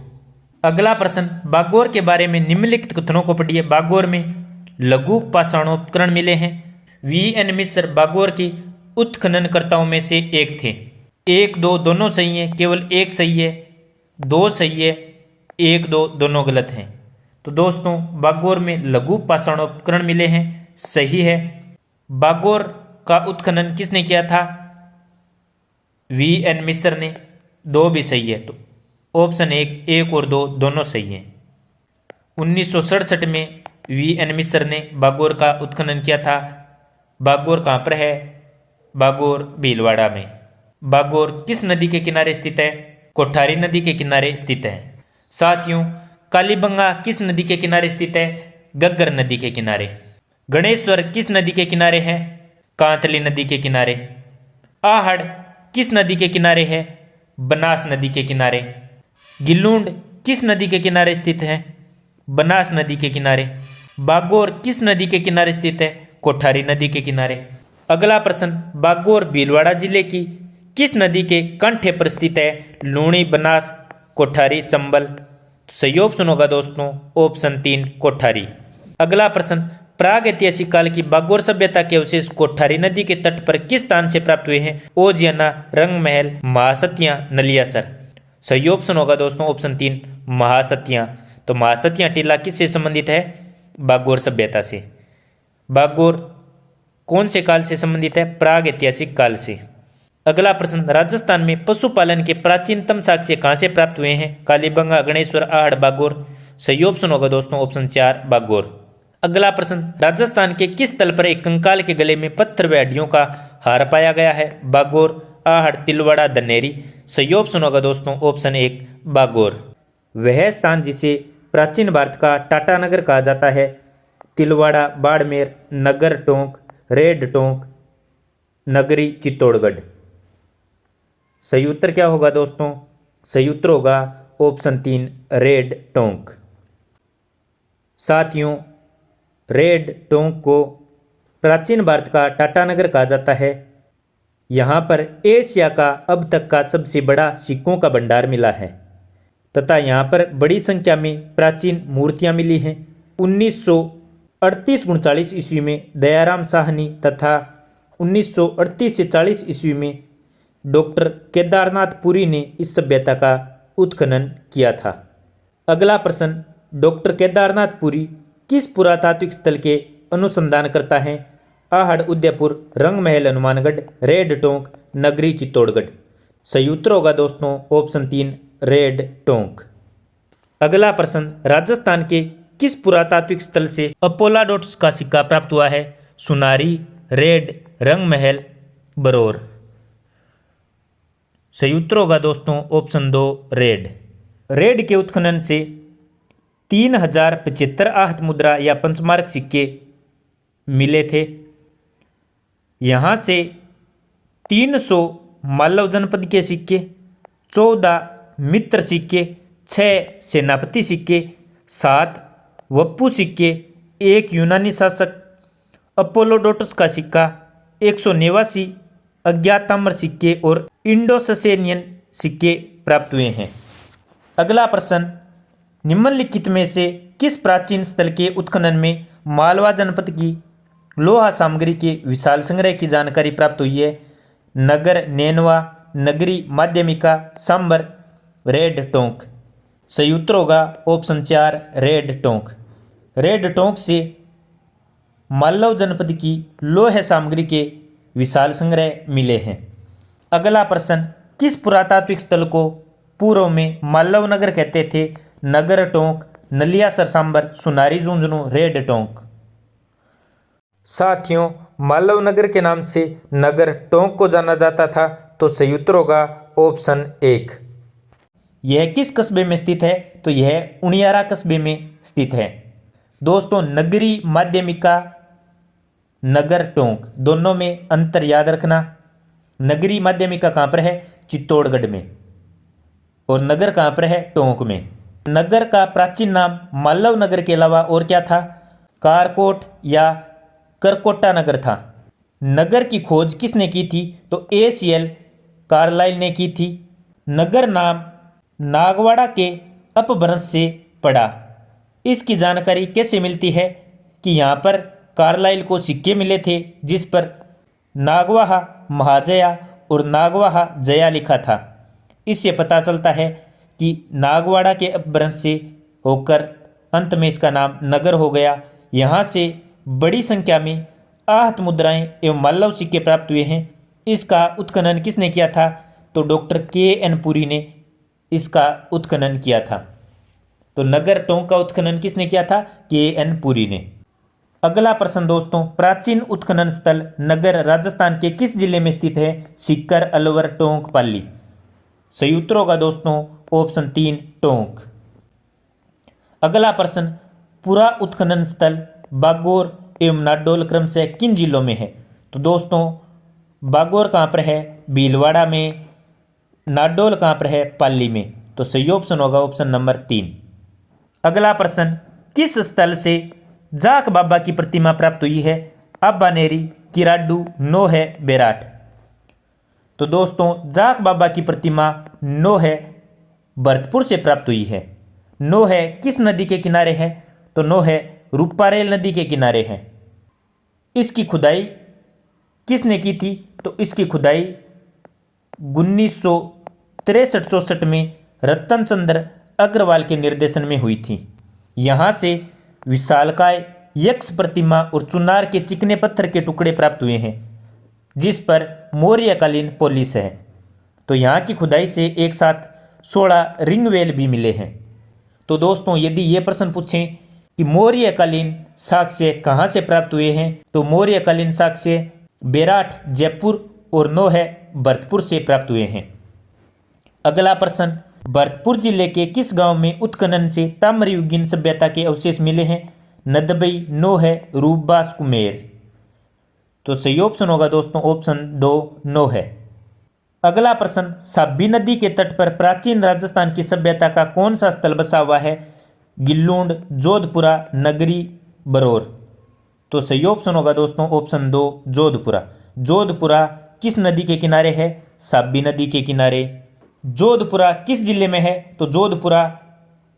अगला प्रश्न, बागोर के बारे में निम्नलिखित कथनों को पढ़िए। बागोर में लघु पाषाणोपकरण मिले हैं। वीएन मिश्र बागोर के उत्खननकर्ताओं में से एक थे। 1, 2 दोनों सही है, केवल एक सही है, 2 सही है, 1, 2 दोनों गलत हैं। तो दोस्तों, बागोर में लघु पाषाणोपकरण मिले हैं, सही है। बागोर का उत्खनन किसने किया था? वीएन मिश्र ने। 2 भी सही है। तो ऑप्शन 1 और 2 दोनों सही हैं। 1967 में वीएन मिश्र ने बागोर का उत्खनन किया था। बागोर कहाँ पर है? बागोर भीलवाड़ा में। बागोर किस नदी के किनारे स्थित है? कोठारी नदी के किनारे स्थित है। साथियों, कालीबंगा किस नदी के किनारे स्थित है? गग्गर नदी के किनारे। गणेश्वर किस नदी के किनारे है? कांतली नदी के किनारे। आहड़ किस नदी के किनारे है? बनास नदी के किनारे। गिल्लूंड किस नदी के किनारे स्थित है? बनास नदी के किनारे। बागोर किस नदी के किनारे स्थित है? कोठारी नदी के किनारे। अगला प्रश्न, बागोर भीलवाड़ा जिले की किस नदी के कंठे पर स्थित है? लूणी, बनास, कोठारी, चंबल। सही ऑप्शन होगा दोस्तों ऑप्शन 3 कोठारी। अगला प्रश्न, प्राग ऐतिहासिक काल की बागोर सभ्यता के अवशेष कोठारी नदी के तट पर किस स्थान से प्राप्त हुए हैं? ओजियाना, रंगमहल, महासतिया, नलियासर। सही ऑप्शन होगा दोस्तों ऑप्शन 3 महासतिया। तो महासतिया टीला किससे संबंधित है? बागोर सभ्यता से। बागोर कौन से काल से संबंधित है? प्राग ऐतिहासिक काल से। अगला प्रश्न, राजस्थान में पशुपालन के प्राचीनतम साक्ष्य कहां से प्राप्त हुए हैं? कालीबंगा, गणेश्वर, आहड़, बागोर। सही ऑप्शन होगा दोस्तों ऑप्शन 4 बागोर। अगला प्रश्न, राजस्थान के किस स्थल पर एक कंकाल के गले में पत्थर व हड्डियों का हार पाया गया है? बागोर, आहड़, तिलवाड़ा, धनेरी। सही ऑप्शन होगा दोस्तों ऑप्शन 1 बागोर। वह स्थान जिसे प्राचीन भारत का टाटानगर कहा जाता है। तिलवाड़ा, बाड़मेर, नगर टोंक, रेड टोंक, नगरी, चित्तौड़गढ़। सही उत्तर क्या होगा दोस्तों? सही उत्तर होगा ऑप्शन 3 रेड टोंक। साथियों, रेड टोंक को प्राचीन भारत का टाटानगर कहा जाता है। यहाँ पर एशिया का अब तक का सबसे बड़ा सिक्कों का भंडार मिला है तथा यहाँ पर बड़ी संख्या में प्राचीन मूर्तियाँ मिली हैं। 1938-39 ईस्वी में दयाराम साहनी तथा 1938 से 40 ईस्वी में डॉक्टर केदारनाथ पुरी ने इस सभ्यता का उत्खनन किया था। अगला प्रश्न, डॉक्टर केदारनाथ पुरी किस पुरातात्विक स्थल के अनुसंधान करता है? आहड़, उदयपुर, रंगमहल, हनुमानगढ़, रेड टोंक, नगरी, चित्तौड़गढ़। सही उत्तर होगा दोस्तों ऑप्शन 3 रेड टोंक। अगला प्रश्न, राजस्थान के किस पुरातात्विक स्थल से अपोलाडोट्स का सिक्का प्राप्त हुआ है? सुनारी, रेड, रंगमहल, बरौर। सही उत्तर होगा दोस्तों ऑप्शन 2 रेड। रेड के उत्खनन से 3075 आहत मुद्रा या पंचमार्क सिक्के मिले थे। यहाँ से 300 मालव जनपद के सिक्के, 14 मित्र सिक्के, 6 सेनापति सिक्के, 7 वप्पू सिक्के, एक यूनानी शासक अपोलोडोटस का सिक्का, 189 अज्ञात ताम्र सिक्के और इंडो ससेनियन सिक्के प्राप्त हुए हैं। अगला प्रश्न, निम्नलिखित में से किस प्राचीन स्थल के उत्खनन में मालवा जनपद की लोहा सामग्री के विशाल संग्रह की जानकारी प्राप्त हुई है? नगर नैनवा, नगरी माध्यमिका, सांबर, रेड टोंक। सही उत्तर होगा option 4 red Tonk. Red Tonk से मालव जनपद की लोह सामग्री के विशाल संग्रह मिले हैं। अगला प्रश्न, किस पुरातात्विक स्थल को पूर्व में मालव नगर कहते थे? नगर टोंक, नलियासर सांबर, सुनारी झुंझुनू, रेड टोंक। साथियों, मालव नगर के नाम से नगर टोंक को जाना जाता था, तो सही उत्तर होगा ऑप्शन 1। यह किस कस्बे में स्थित है? तो यह उनियारा कस्बे में स्थित है। दोस्तों, नगरी माध्यमिका, नगर टोंक दोनों में अंतर याद रखना। नगरी माध्यमिका कहाँ पर है? चित्तौड़गढ़ में। और नगर कहाँ पर है? टोंक में। नगर का प्राचीन नाम मालव नगर के अलावा और क्या था? कारकोट या करकोटा नगर था। नगर की खोज किसने की थी? तो ACL कार्लाइल ने की थी। नगर नाम नागवाड़ा के अपभ्रंश से पड़ा। इसकी जानकारी कैसे मिलती है? कि यहाँ पर कार्लाइल को सिक्के मिले थे जिस पर नागवाहा महाजया और नागवाहा जया लिखा था। इससे पता चलता है कि नागवाड़ा के अपभ्रंश से होकर अंत में इसका नाम नगर हो गया। यहाँ से बड़ी संख्या में आहत मुद्राएं एवं मालव सिक्के प्राप्त हुए हैं। इसका उत्खनन किसने किया था? तो डॉक्टर KN पुरी ने इसका उत्खनन किया था। तो नगर टोंक का उत्खनन किसने किया था? KN पुरी ने। अगला प्रश्न दोस्तों, प्राचीन उत्खनन स्थल नगर राजस्थान के किस जिले में स्थित है? सीकर, अलवर, टोंक, पाली। सही उत्तर होगा दोस्तों ऑप्शन 3 टोंक। अगला प्रश्न, पूरा उत्खनन स्थल बागोर एवं नाडोल क्रमशः किन जिलों में है? तो दोस्तों, बागोर कहाँ पर है? भीलवाड़ा में। नाडोल कहाँ पर है? पाली में। तो सही ऑप्शन होगा ऑप्शन नंबर 3। अगला प्रश्न, किस स्थल से जाख बाबा की प्रतिमा प्राप्त हुई है? अब्बानेरी, किराडू, नोहे, बेराट। तो दोस्तों, जाख बाबा की प्रतिमा नोहे भरतपुर से प्राप्त हुई है। नोहे किस नदी के किनारे है? तो नोहे रूपारेल नदी के किनारे है। इसकी खुदाई किसने की थी? तो इसकी खुदाई 1963-64 में रतन चंद्र अग्रवाल के निर्देशन में हुई थी। यहाँ से विशालकाय यक्ष प्रतिमा और चुनार के चिकने पत्थर के टुकड़े प्राप्त हुए हैं जिस पर मौर्यकालीन पॉलिश है। तो यहाँ की खुदाई से एक साथ 16 रिंगवेल भी मिले हैं। तो दोस्तों, यदि ये प्रश्न पूछें कि मौर्यकालीन साक्ष्य कहाँ से प्राप्त हुए हैं, तो मौर्यकालीन साक्ष्य बेराट, जयपुर और नोहे भरतपुर से प्राप्त हुए हैं। अगला प्रश्न, भरतपुर जिले के किस गांव में उत्खनन से ताम्रयुगीन सभ्यता के अवशेष मिले हैं? नदबई, नोहे, रूपबास, कुमेर। तो सही ऑप्शन होगा दोस्तों ऑप्शन 2 नोहे। अगला प्रश्न, साबी नदी के तट पर प्राचीन राजस्थान की सभ्यता का कौन सा स्थल बसा हुआ है? गिल्लूंड, जोधपुरा, नगरी, बरौर। तो सही ऑप्शन होगा दोस्तों ऑप्शन 2 जोधपुरा। जोधपुरा किस नदी के किनारे है? साबी नदी के किनारे। जोधपुरा किस जिले में है? तो जोधपुरा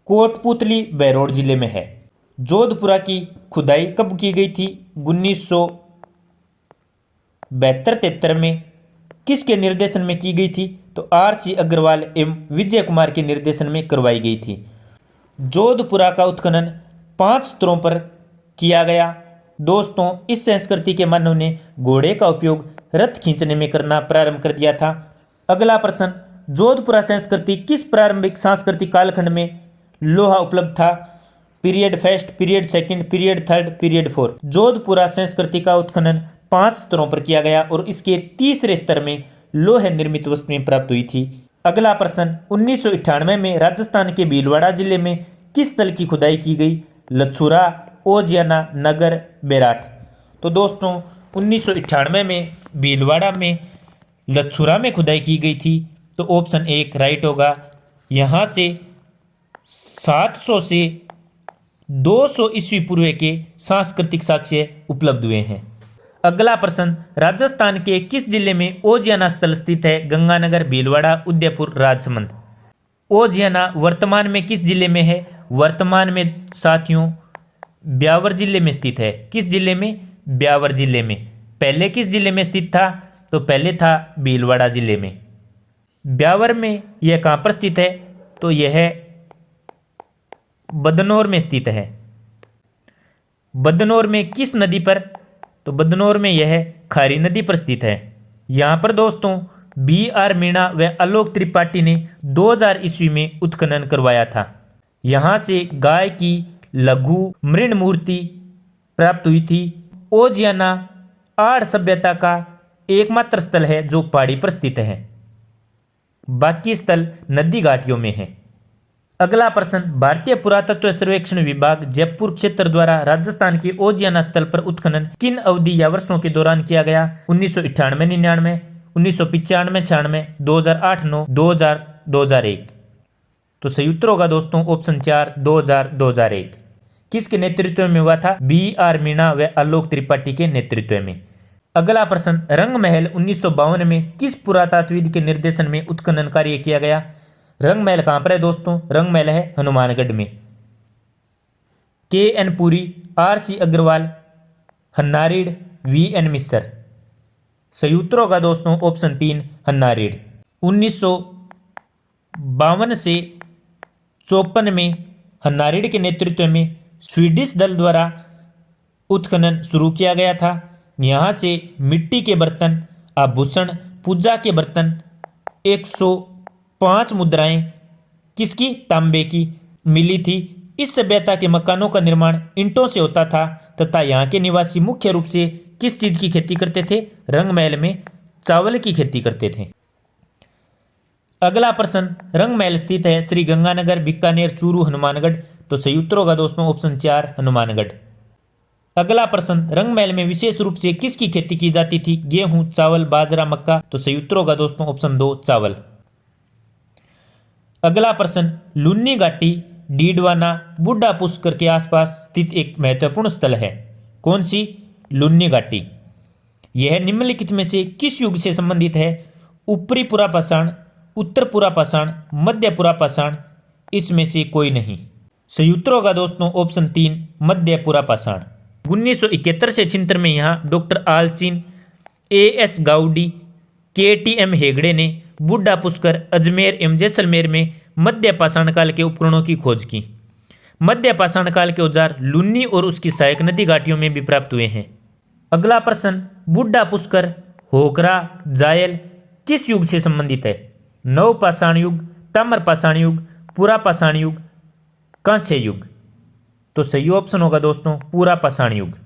कोटपुतली, बहरोड जिले में है। जोधपुरा की खुदाई कब की गई थी? 1972-73 में। किसके निर्देशन में की गई थी? तो RC अग्रवाल एवं विजय कुमार के निर्देशन में करवाई गई थी। जोधपुरा का उत्खनन 5 स्तरों पर किया गया। दोस्तों, इस संस्कृति के मानव ने घोड़े का उपयोग रथ खींचने में करना प्रारंभ कर दिया था। अगला प्रश्न, जोधपुरा संस्कृति किस प्रारंभिक सांस्कृतिक कालखंड में लोहा उपलब्ध था? Period first, period second, period third, period fourth. Jodhpura संस्कृति का उत्खनन 5 स्तरों पर किया गया और इसके तीसरे स्तर में लोहे निर्मित वस्तुएं प्राप्त हुई थी। अगला प्रश्न, 1998 में राजस्थान के भीलवाड़ा जिले में किस स्थल की खुदाई की गई? लछुरा, ओजियाना, नगर, बेराट। तो दोस्तों, 1998 में भीलवाड़ा में लछुरा में खुदाई की गई थी। तो ऑप्शन 1 राइट होगा। यहाँ से 700 से 200 ईस्वी पूर्व के सांस्कृतिक साक्ष्य उपलब्ध हुए हैं। अगला प्रश्न, राजस्थान के किस जिले में ओजियाना स्थल स्थित है? गंगानगर, भीलवाड़ा, उदयपुर, राजसमंद। ओजियाना वर्तमान में किस जिले में है? वर्तमान में साथियों ब्यावर जिले में स्थित है। किस जिले में? ब्यावर जिले में। पहले किस जिले में स्थित था? तो पहले था भीलवाड़ा जिले में। ब्यावर में यह कहाँ पर स्थित है? तो यह बदनौर में स्थित है। बदनौर में किस नदी पर? तो बदनौर में यह खारी नदी पर स्थित है। यहाँ पर दोस्तों B.R. मीणा व आलोक त्रिपाठी ने 2000 ईस्वी में उत्खनन करवाया था। यहाँ से गाय की लघु मृण मूर्ति प्राप्त हुई थी। ओजियाना आर्य सभ्यता का एकमात्र स्थल है जो पहाड़ी पर स्थित है, बाकी स्थल नदी घाटियों में है। अगला प्रश्न, भारतीय पुरातत्व सर्वेक्षण विभाग जयपुर क्षेत्र द्वारा राजस्थान के ओजियाना स्थल पर उत्खनन किन अवधि या वर्षों के दौरान किया गया? 1998-99, 1995-96, 2008-9, 2000-2001। तो सही उत्तर होगा दोस्तों ऑप्शन 4, 2000-2001। किसके नेतृत्व में हुआ था? B.R. मीणा व आलोक त्रिपाठी के नेतृत्व में। अगला प्रश्न, रंग महल 1952 में किस पुरातत्वविद के निर्देशन में उत्खनन कार्य किया गया? रंग महल कहां पर है दोस्तों? रंग महल है हनुमानगढ़ में। K.N. Puri, R.C. Agarwal, हन्नारीड, V.N. मिश्र। सही उत्तर होगा दोस्तों ऑप्शन 3, हन्नारीड। 1952 से 54 में हन्नारीड के नेतृत्व में स्वीडिश दल द्वारा उत्खनन शुरू किया गया था। यहाँ से मिट्टी के बर्तन, आभूषण, पूजा के बर्तन, 105 मुद्राएं किसकी? तांबे की मिली थी। इस सभ्यता के मकानों का निर्माण ईंटों से होता था तथा यहाँ के निवासी मुख्य रूप से किस चीज की खेती करते थे? रंग महल में चावल की खेती करते थे। अगला प्रश्न, रंग महल स्थित है श्री गंगानगर, बीकानेर, चूरू, हनुमानगढ़। तो सही उत्तर होगा दोस्तों ऑप्शन 4, हनुमानगढ़। अगला प्रश्न, रंग महल में विशेष रूप से किसकी खेती की जाती थी? गेहूं, चावल, बाजरा, मक्का। तो सही उत्तर होगा दोस्तों ऑप्शन 2, चावल। अगला प्रश्न, लुन्नी घाटी डीडवाना बुढ़ा पुष्कर के आसपास स्थित एक महत्वपूर्ण स्थल है। कौन सी? लुन्नी घाटी। यह निम्नलिखित में से किस युग से संबंधित है? ऊपरी पुरापाषाण, उत्तर पुरापाषाण, मध्य पुरापाषाण। इसमें से कोई नहीं। सही उत्तर होगा दोस्तों ऑप्शन 3, मध्य पुरापाषाण। 1971 से 76 में यहाँ doctor आलचीन, A.S. Goudie, K.T.M. Hegde ने बुढ़ा पुष्कर, अजमेर एवं जैसलमेर में मध्य पाषाण काल के उपकरणों की खोज की। मध्य पाषाण काल के औजार लुन्नी और उसकी सहायक नदी घाटियों में भी प्राप्त हुए हैं। अगला प्रश्न, बुढ़ा पुष्कर, होकरा, जायल किस युग से संबंधित है? नव पाषाण युग, ताम्र पाषाण युग, पुरा पाषाण युग, कांस्य युग। तो सही ऑप्शन होगा दोस्तों पूरा पाषाण युग।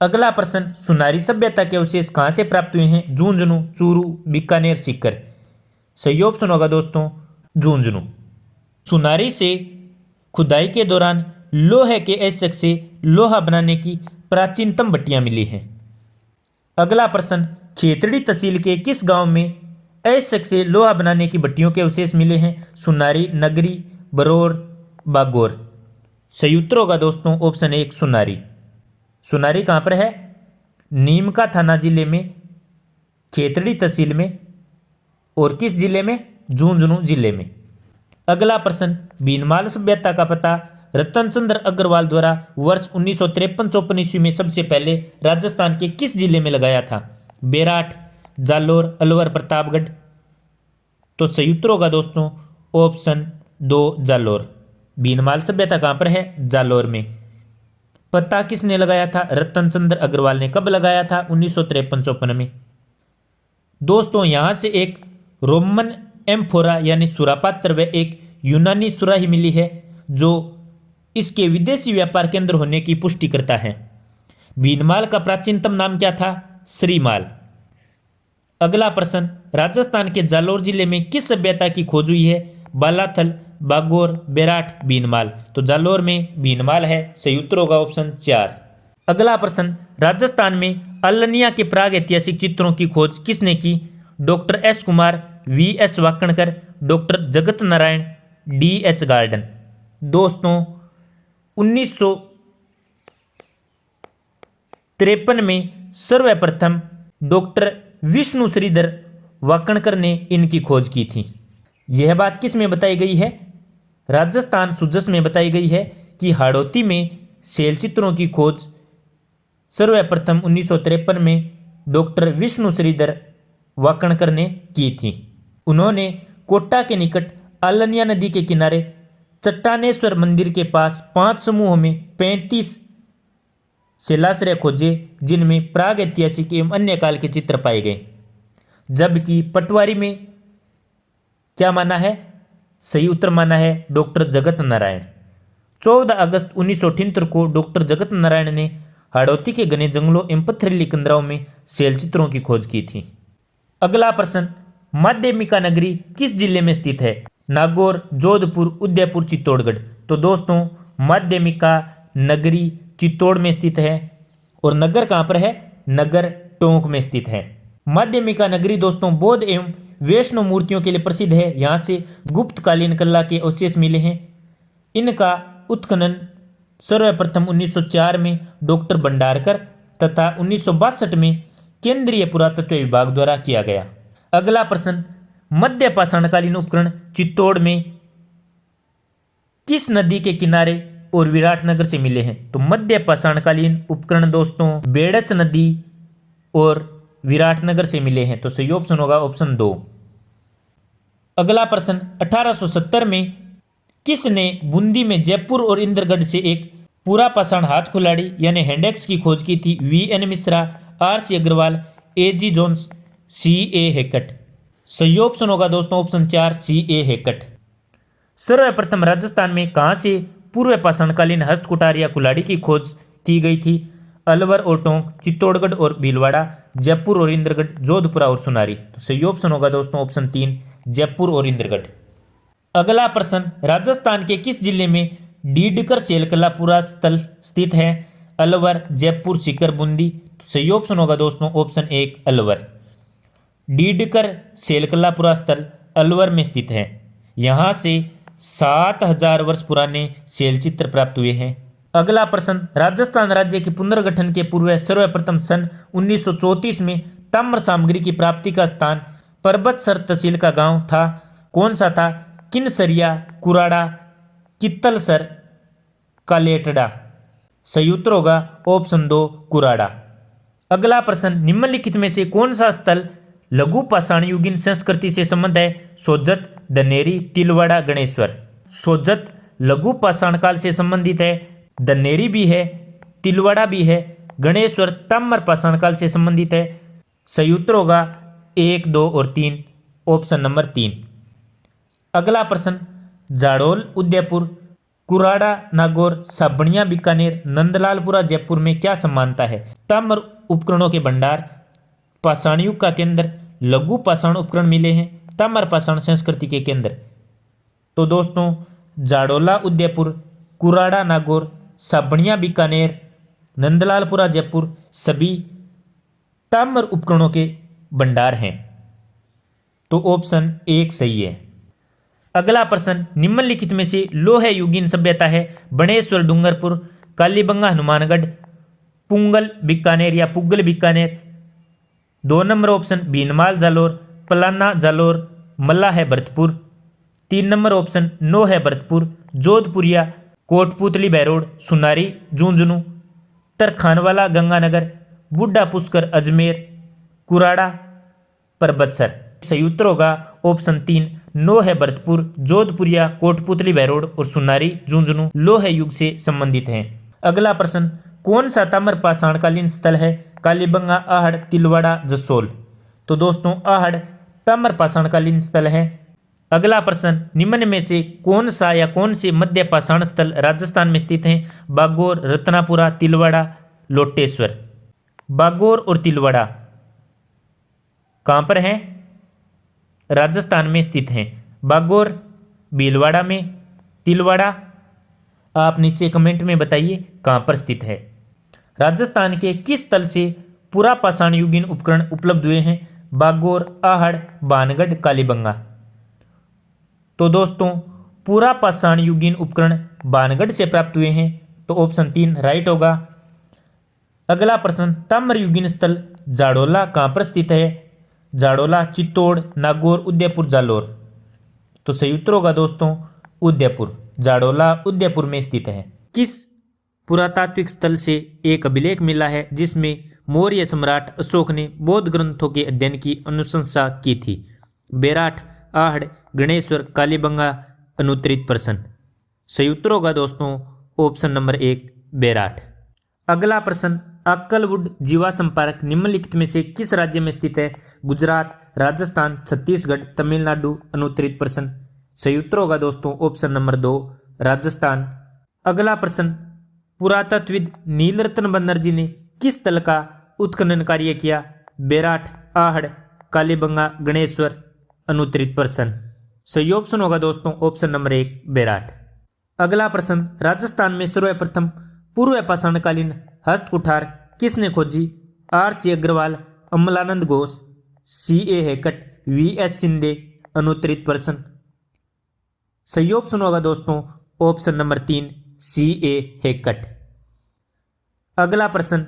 अगला प्रश्न, सुनारी सभ्यता के अवशेष कहां से प्राप्त हुए हैं? झुंझुनू, चूरू, बीकानेर, सीकर। सही ऑप्शन होगा दोस्तों झुंझुनू। सुनारी से खुदाई के दौरान लोहे के ऐश्क से लोहा बनाने की प्राचीनतम भट्टियां मिली हैं। अगला प्रश्न, खेतड़ी तहसील के किस गांव में ऐश्क से लोहा बनाने की भट्टियों के अवशेष मिले हैं? सुनारी, नगरी, बरौर, बागौर। सही उत्तर होगा दोस्तों ऑप्शन 1, सुनारी। सुनारी कहाँ पर है? नीमका थाना जिले में, खेतड़ी तहसील में, और किस जिले में? झुंझुनू जिले में। अगला प्रश्न, भीनमाल सभ्यता का पता रतन चंद्र अग्रवाल द्वारा वर्ष 1953-54 ईस्वी में सबसे पहले राजस्थान के किस जिले में लगाया था? बेराठ, जालोर, अलवर, प्रतापगढ़। तो सही उत्तर होगा दोस्तों ऑप्शन 2, जालोर। भीनमाल सभ्यता कहाँ पर है? जालोर में। पता किसने लगाया था? रतन चंद्र अग्रवाल ने। कब लगाया था? 1953-54 में। दोस्तों यहाँ से एक रोमन एम्फोरा यानी सुरापात्र व एक यूनानी सुराही मिली है जो इसके विदेशी व्यापार केंद्र होने की पुष्टि करता है। भीनमाल का प्राचीनतम नाम क्या था? श्रीमाल। अगला प्रश्न, राजस्थान के जालोर जिले में किस सभ्यता की खोज हुई है? बालाथल, बागौर, बेराठ, भीनमाल। तो जालोर में भीनमाल है। सही उत्तर होगा ऑप्शन 4। अगला प्रश्न, राजस्थान में अल्लनिया के प्राग ऐतिहासिक चित्रों की खोज किसने की? Doctor S Kumar, V.S. Wakankar, doctor Jagat Narayan, D.H. Garden. दोस्तों 1953 में सर्वप्रथम डॉक्टर विष्णु श्रीधर वाकणकर ने इनकी खोज की थी। यह बात किस में बताई गई है? राजस्थान सुजस में बताई गई है कि हाड़ौती में शैल चित्रों की खोज सर्वप्रथम 1953 में डॉक्टर विष्णु श्रीधर वाकणकर ने की थी। उन्होंने कोटा के निकट आलनिया नदी के किनारे चट्टानेश्वर मंदिर के पास 5 समूहों में 35 शिलाश्रय खोजे, जिनमें प्राग ऐतिहासिक एवं अन्य काल के चित्र पाए गए। जबकि पटवारी में क्या माना है? सही उत्तर माना है डॉक्टर जगत नारायण। 14 अगस्त 1978 को डॉक्टर जगत नारायण ने हाड़ौती के घने जंगलों एवं पथरीली कंदराओं में शैल चित्रों की खोज की थी। अगला प्रश्न, माध्यमिका नगरी किस जिले में स्थित है? नागौर, जोधपुर, उदयपुर, चित्तौड़गढ़। तो दोस्तों माध्यमिका नगरी चित्तौड़ में स्थित है। और नगर कहाँ पर है? नगर टोंक में स्थित है। माध्यमिका नगरी दोस्तों बौद्ध एवं वैष्णव मूर्तियों के लिए प्रसिद्ध है। यहाँ से गुप्तकालीन कला के अवशेष मिले हैं। इनका उत्खनन सर्वप्रथम 1904 में डॉक्टर भंडारकर तथा 1962 में केंद्रीय पुरातत्व विभाग द्वारा किया गया। अगला प्रश्न, मध्य पाषाणकालीन उपकरण चित्तौड़ में किस नदी के किनारे और विराटनगर से मिले हैं? तो मध्य पाषाणकालीन उपकरण दोस्तों बेड़च नदी और विराटनगर से मिले हैं। तो सही ऑप्शन होगा ऑप्शन 2। अगला प्रश्न, 1870 में किसने बूंदी में जयपुर और इंद्रगढ़ से एक पूरा पाषाण हाथ कुल्हाड़ी यानी हैंडेक्स की खोज की थी? VN. Mishra, RC. Agrawal, AG. Jones, CA. Hackett. सही ऑप्शन होगा दोस्तों ऑप्शन 4 सी.ए. हैकट। सर्वप्रथम राजस्थान में कहाँ से पूर्व पाषाणकालीन हस्तकुटार या कुल्हाड़ी की खोज की गई थी? अलवर और टोंक, चित्तौड़गढ़ और भीलवाड़ा, जयपुर और इंद्रगढ़, जोधपुर और सुनारी। तो सही ऑप्शन होगा दोस्तों ऑप्शन 3 जयपुर और इंद्रगढ़। अगला प्रश्न, राजस्थान के किस जिले में डीडकर शैलकला पुरा स्थल स्थित है? अलवर, जयपुर, सीकर, बूंदी। तो सही ऑप्शन होगा दोस्तों ऑप्शन 1 अलवर। डीडकर शैलकला पुरा स्थल अलवर में स्थित है। यहाँ से 7000 वर्ष पुराने शैल चित्र प्राप्त हुए हैं। अगला प्रश्न, राजस्थान राज्य के पुनर्गठन के पूर्व सर्वप्रथम सन 1934 में ताम्र सामग्री की प्राप्ति का स्थान परबतसर तहसील का गांव था। कौन सा था? किनसरिया, कुराड़ा, कित्तलसर, कालेटड़ा। सही उत्तर होगा ऑप्शन 2 कुराड़ा। अगला प्रश्न, निम्नलिखित में से कौन सा स्थल लघु पाषाणयुगीन संस्कृति से संबंध है? सोजत, दनेरी, तिलवाड़ा, गणेश्वर। सोजत लघु पाषाण काल से संबंधित है, दनेरी भी है, तिलवाड़ा भी है, गणेश्वर ताम्र पाषाण काल से संबंधित है। सही उत्तर होगा 1, 2 और 3 ऑप्शन नंबर 3। अगला प्रश्न, जाडोल उदयपुर, कुराड़ा नागौर, साबणिया बीकानेर, नंदलालपुरा जयपुर में क्या समानता है? ताम्र उपकरणों के भंडार, पाषाण युग का केंद्र, लघु पाषाण उपकरण मिले हैं, ताम्र पाषाण संस्कृति के केंद्र। तो दोस्तों जाडोला उदयपुर, कुराड़ा नागौर, साबणिया बीकानेर, नंदलालपुरा जयपुर सभी ताम्र उपकरणों के भंडार हैं। तो ऑप्शन 1 सही है। अगला प्रश्न, निम्नलिखित में से लोह युगीन सभ्यता है? बणेश्वर डूंगरपुर, कालीबंगा हनुमानगढ़, पुंगल बीकानेर या पुगल बीकानेर। 2 नंबर ऑप्शन भीनमाल जालोर, पलाना जालोर, मल्ला है भरतपुर। 3 नंबर ऑप्शन नो है भरतपुर, जोधपुरिया, कोटपुतली बहरोड, सुनारी झुंझुनू, तरखानवाला गंगानगर, बुड्ढा पुष्कर अजमेर, कुराड़ा परबतसर। सही उत्तर होगा ऑप्शन 3 नो है भरतपुर, जोधपुरिया, कोटपुतली बहरोड और सुनारी झुंझुनू लोह युग से संबंधित हैं। अगला प्रश्न, कौन सा ताम्र पाषाणकालीन स्थल है? कालीबंगा, आहड़, तिलवाड़ा, जसोल। तो दोस्तों आहड़ ताम्र पाषाणकालीन स्थल है। अगला प्रश्न, निम्न में से कौन सा या कौन से मध्य पाषाण स्थल राजस्थान में स्थित हैं? बागौर, रत्नापुरा, तिलवाड़ा, लोटेश्वर। बागौर और तिलवाड़ा कहाँ पर हैं? राजस्थान में स्थित हैं। बागौर भीलवाड़ा में, तिलवाड़ा आप नीचे कमेंट में बताइए कहाँ पर स्थित है। राजस्थान के किस स्थल से पूरा पाषाण युगीन उपकरण उपलब्ध हुए हैं? बागौर, आहड़, बानगढ़, कालीबंगा। तो दोस्तों पूरा पाषाण युगीन उपकरण बानगढ़ से प्राप्त हुए हैं। तो ऑप्शन 3 राइट होगा। अगला प्रश्न, ताम्रयुगीन स्थल जाडोला कहाँ पर स्थित है? जाडोला चित्तौड़, नागौर, उदयपुर, जालोर। तो सही उत्तर होगा दोस्तों उदयपुर। जाडोला उदयपुर में स्थित है। किस पुरातात्विक स्थल से एक अभिलेख मिला है जिसमें मौर्य सम्राट अशोक ने बौद्ध ग्रंथों के अध्ययन की अनुशंसा की थी? बेराट, आहड़, गणेश्वर, कालीबंगा, अनुत्तरित प्रश्न। सही उत्तर होगा दोस्तों ऑप्शन नंबर 1 बेराट। अगला प्रश्न, अक्कलवुड जीवा संपारक निम्नलिखित में से किस राज्य में स्थित है? गुजरात, राजस्थान, छत्तीसगढ़, तमिलनाडु, अनुत्तरित प्रश्न। सही उत्तर होगा दोस्तों ऑप्शन नंबर 2 राजस्थान। अगला प्रश्न, पुरातत्वविद नीलरत्न बनर्जी ने किस स्थल का उत्खनन कार्य किया? बेराट, आहड़, कालीबंगा, गणेश्वर, अनुत्तरित प्रश्न। सही ऑप्शन होगा दोस्तों ऑप्शन नंबर 1 बेराट। अगला प्रश्न, राजस्थान में सर्वप्रथम पूर्व पाषाणकालीन हस्त कुठार किसने खोजी? R.C. Agarwal, Amalanand Ghosh, C.A. हैकट, V.S. Shinde, अनुत्तरित प्रश्न। सही ऑप्शन होगा दोस्तों ऑप्शन नंबर 3 C.A. हैकट। अगला प्रश्न,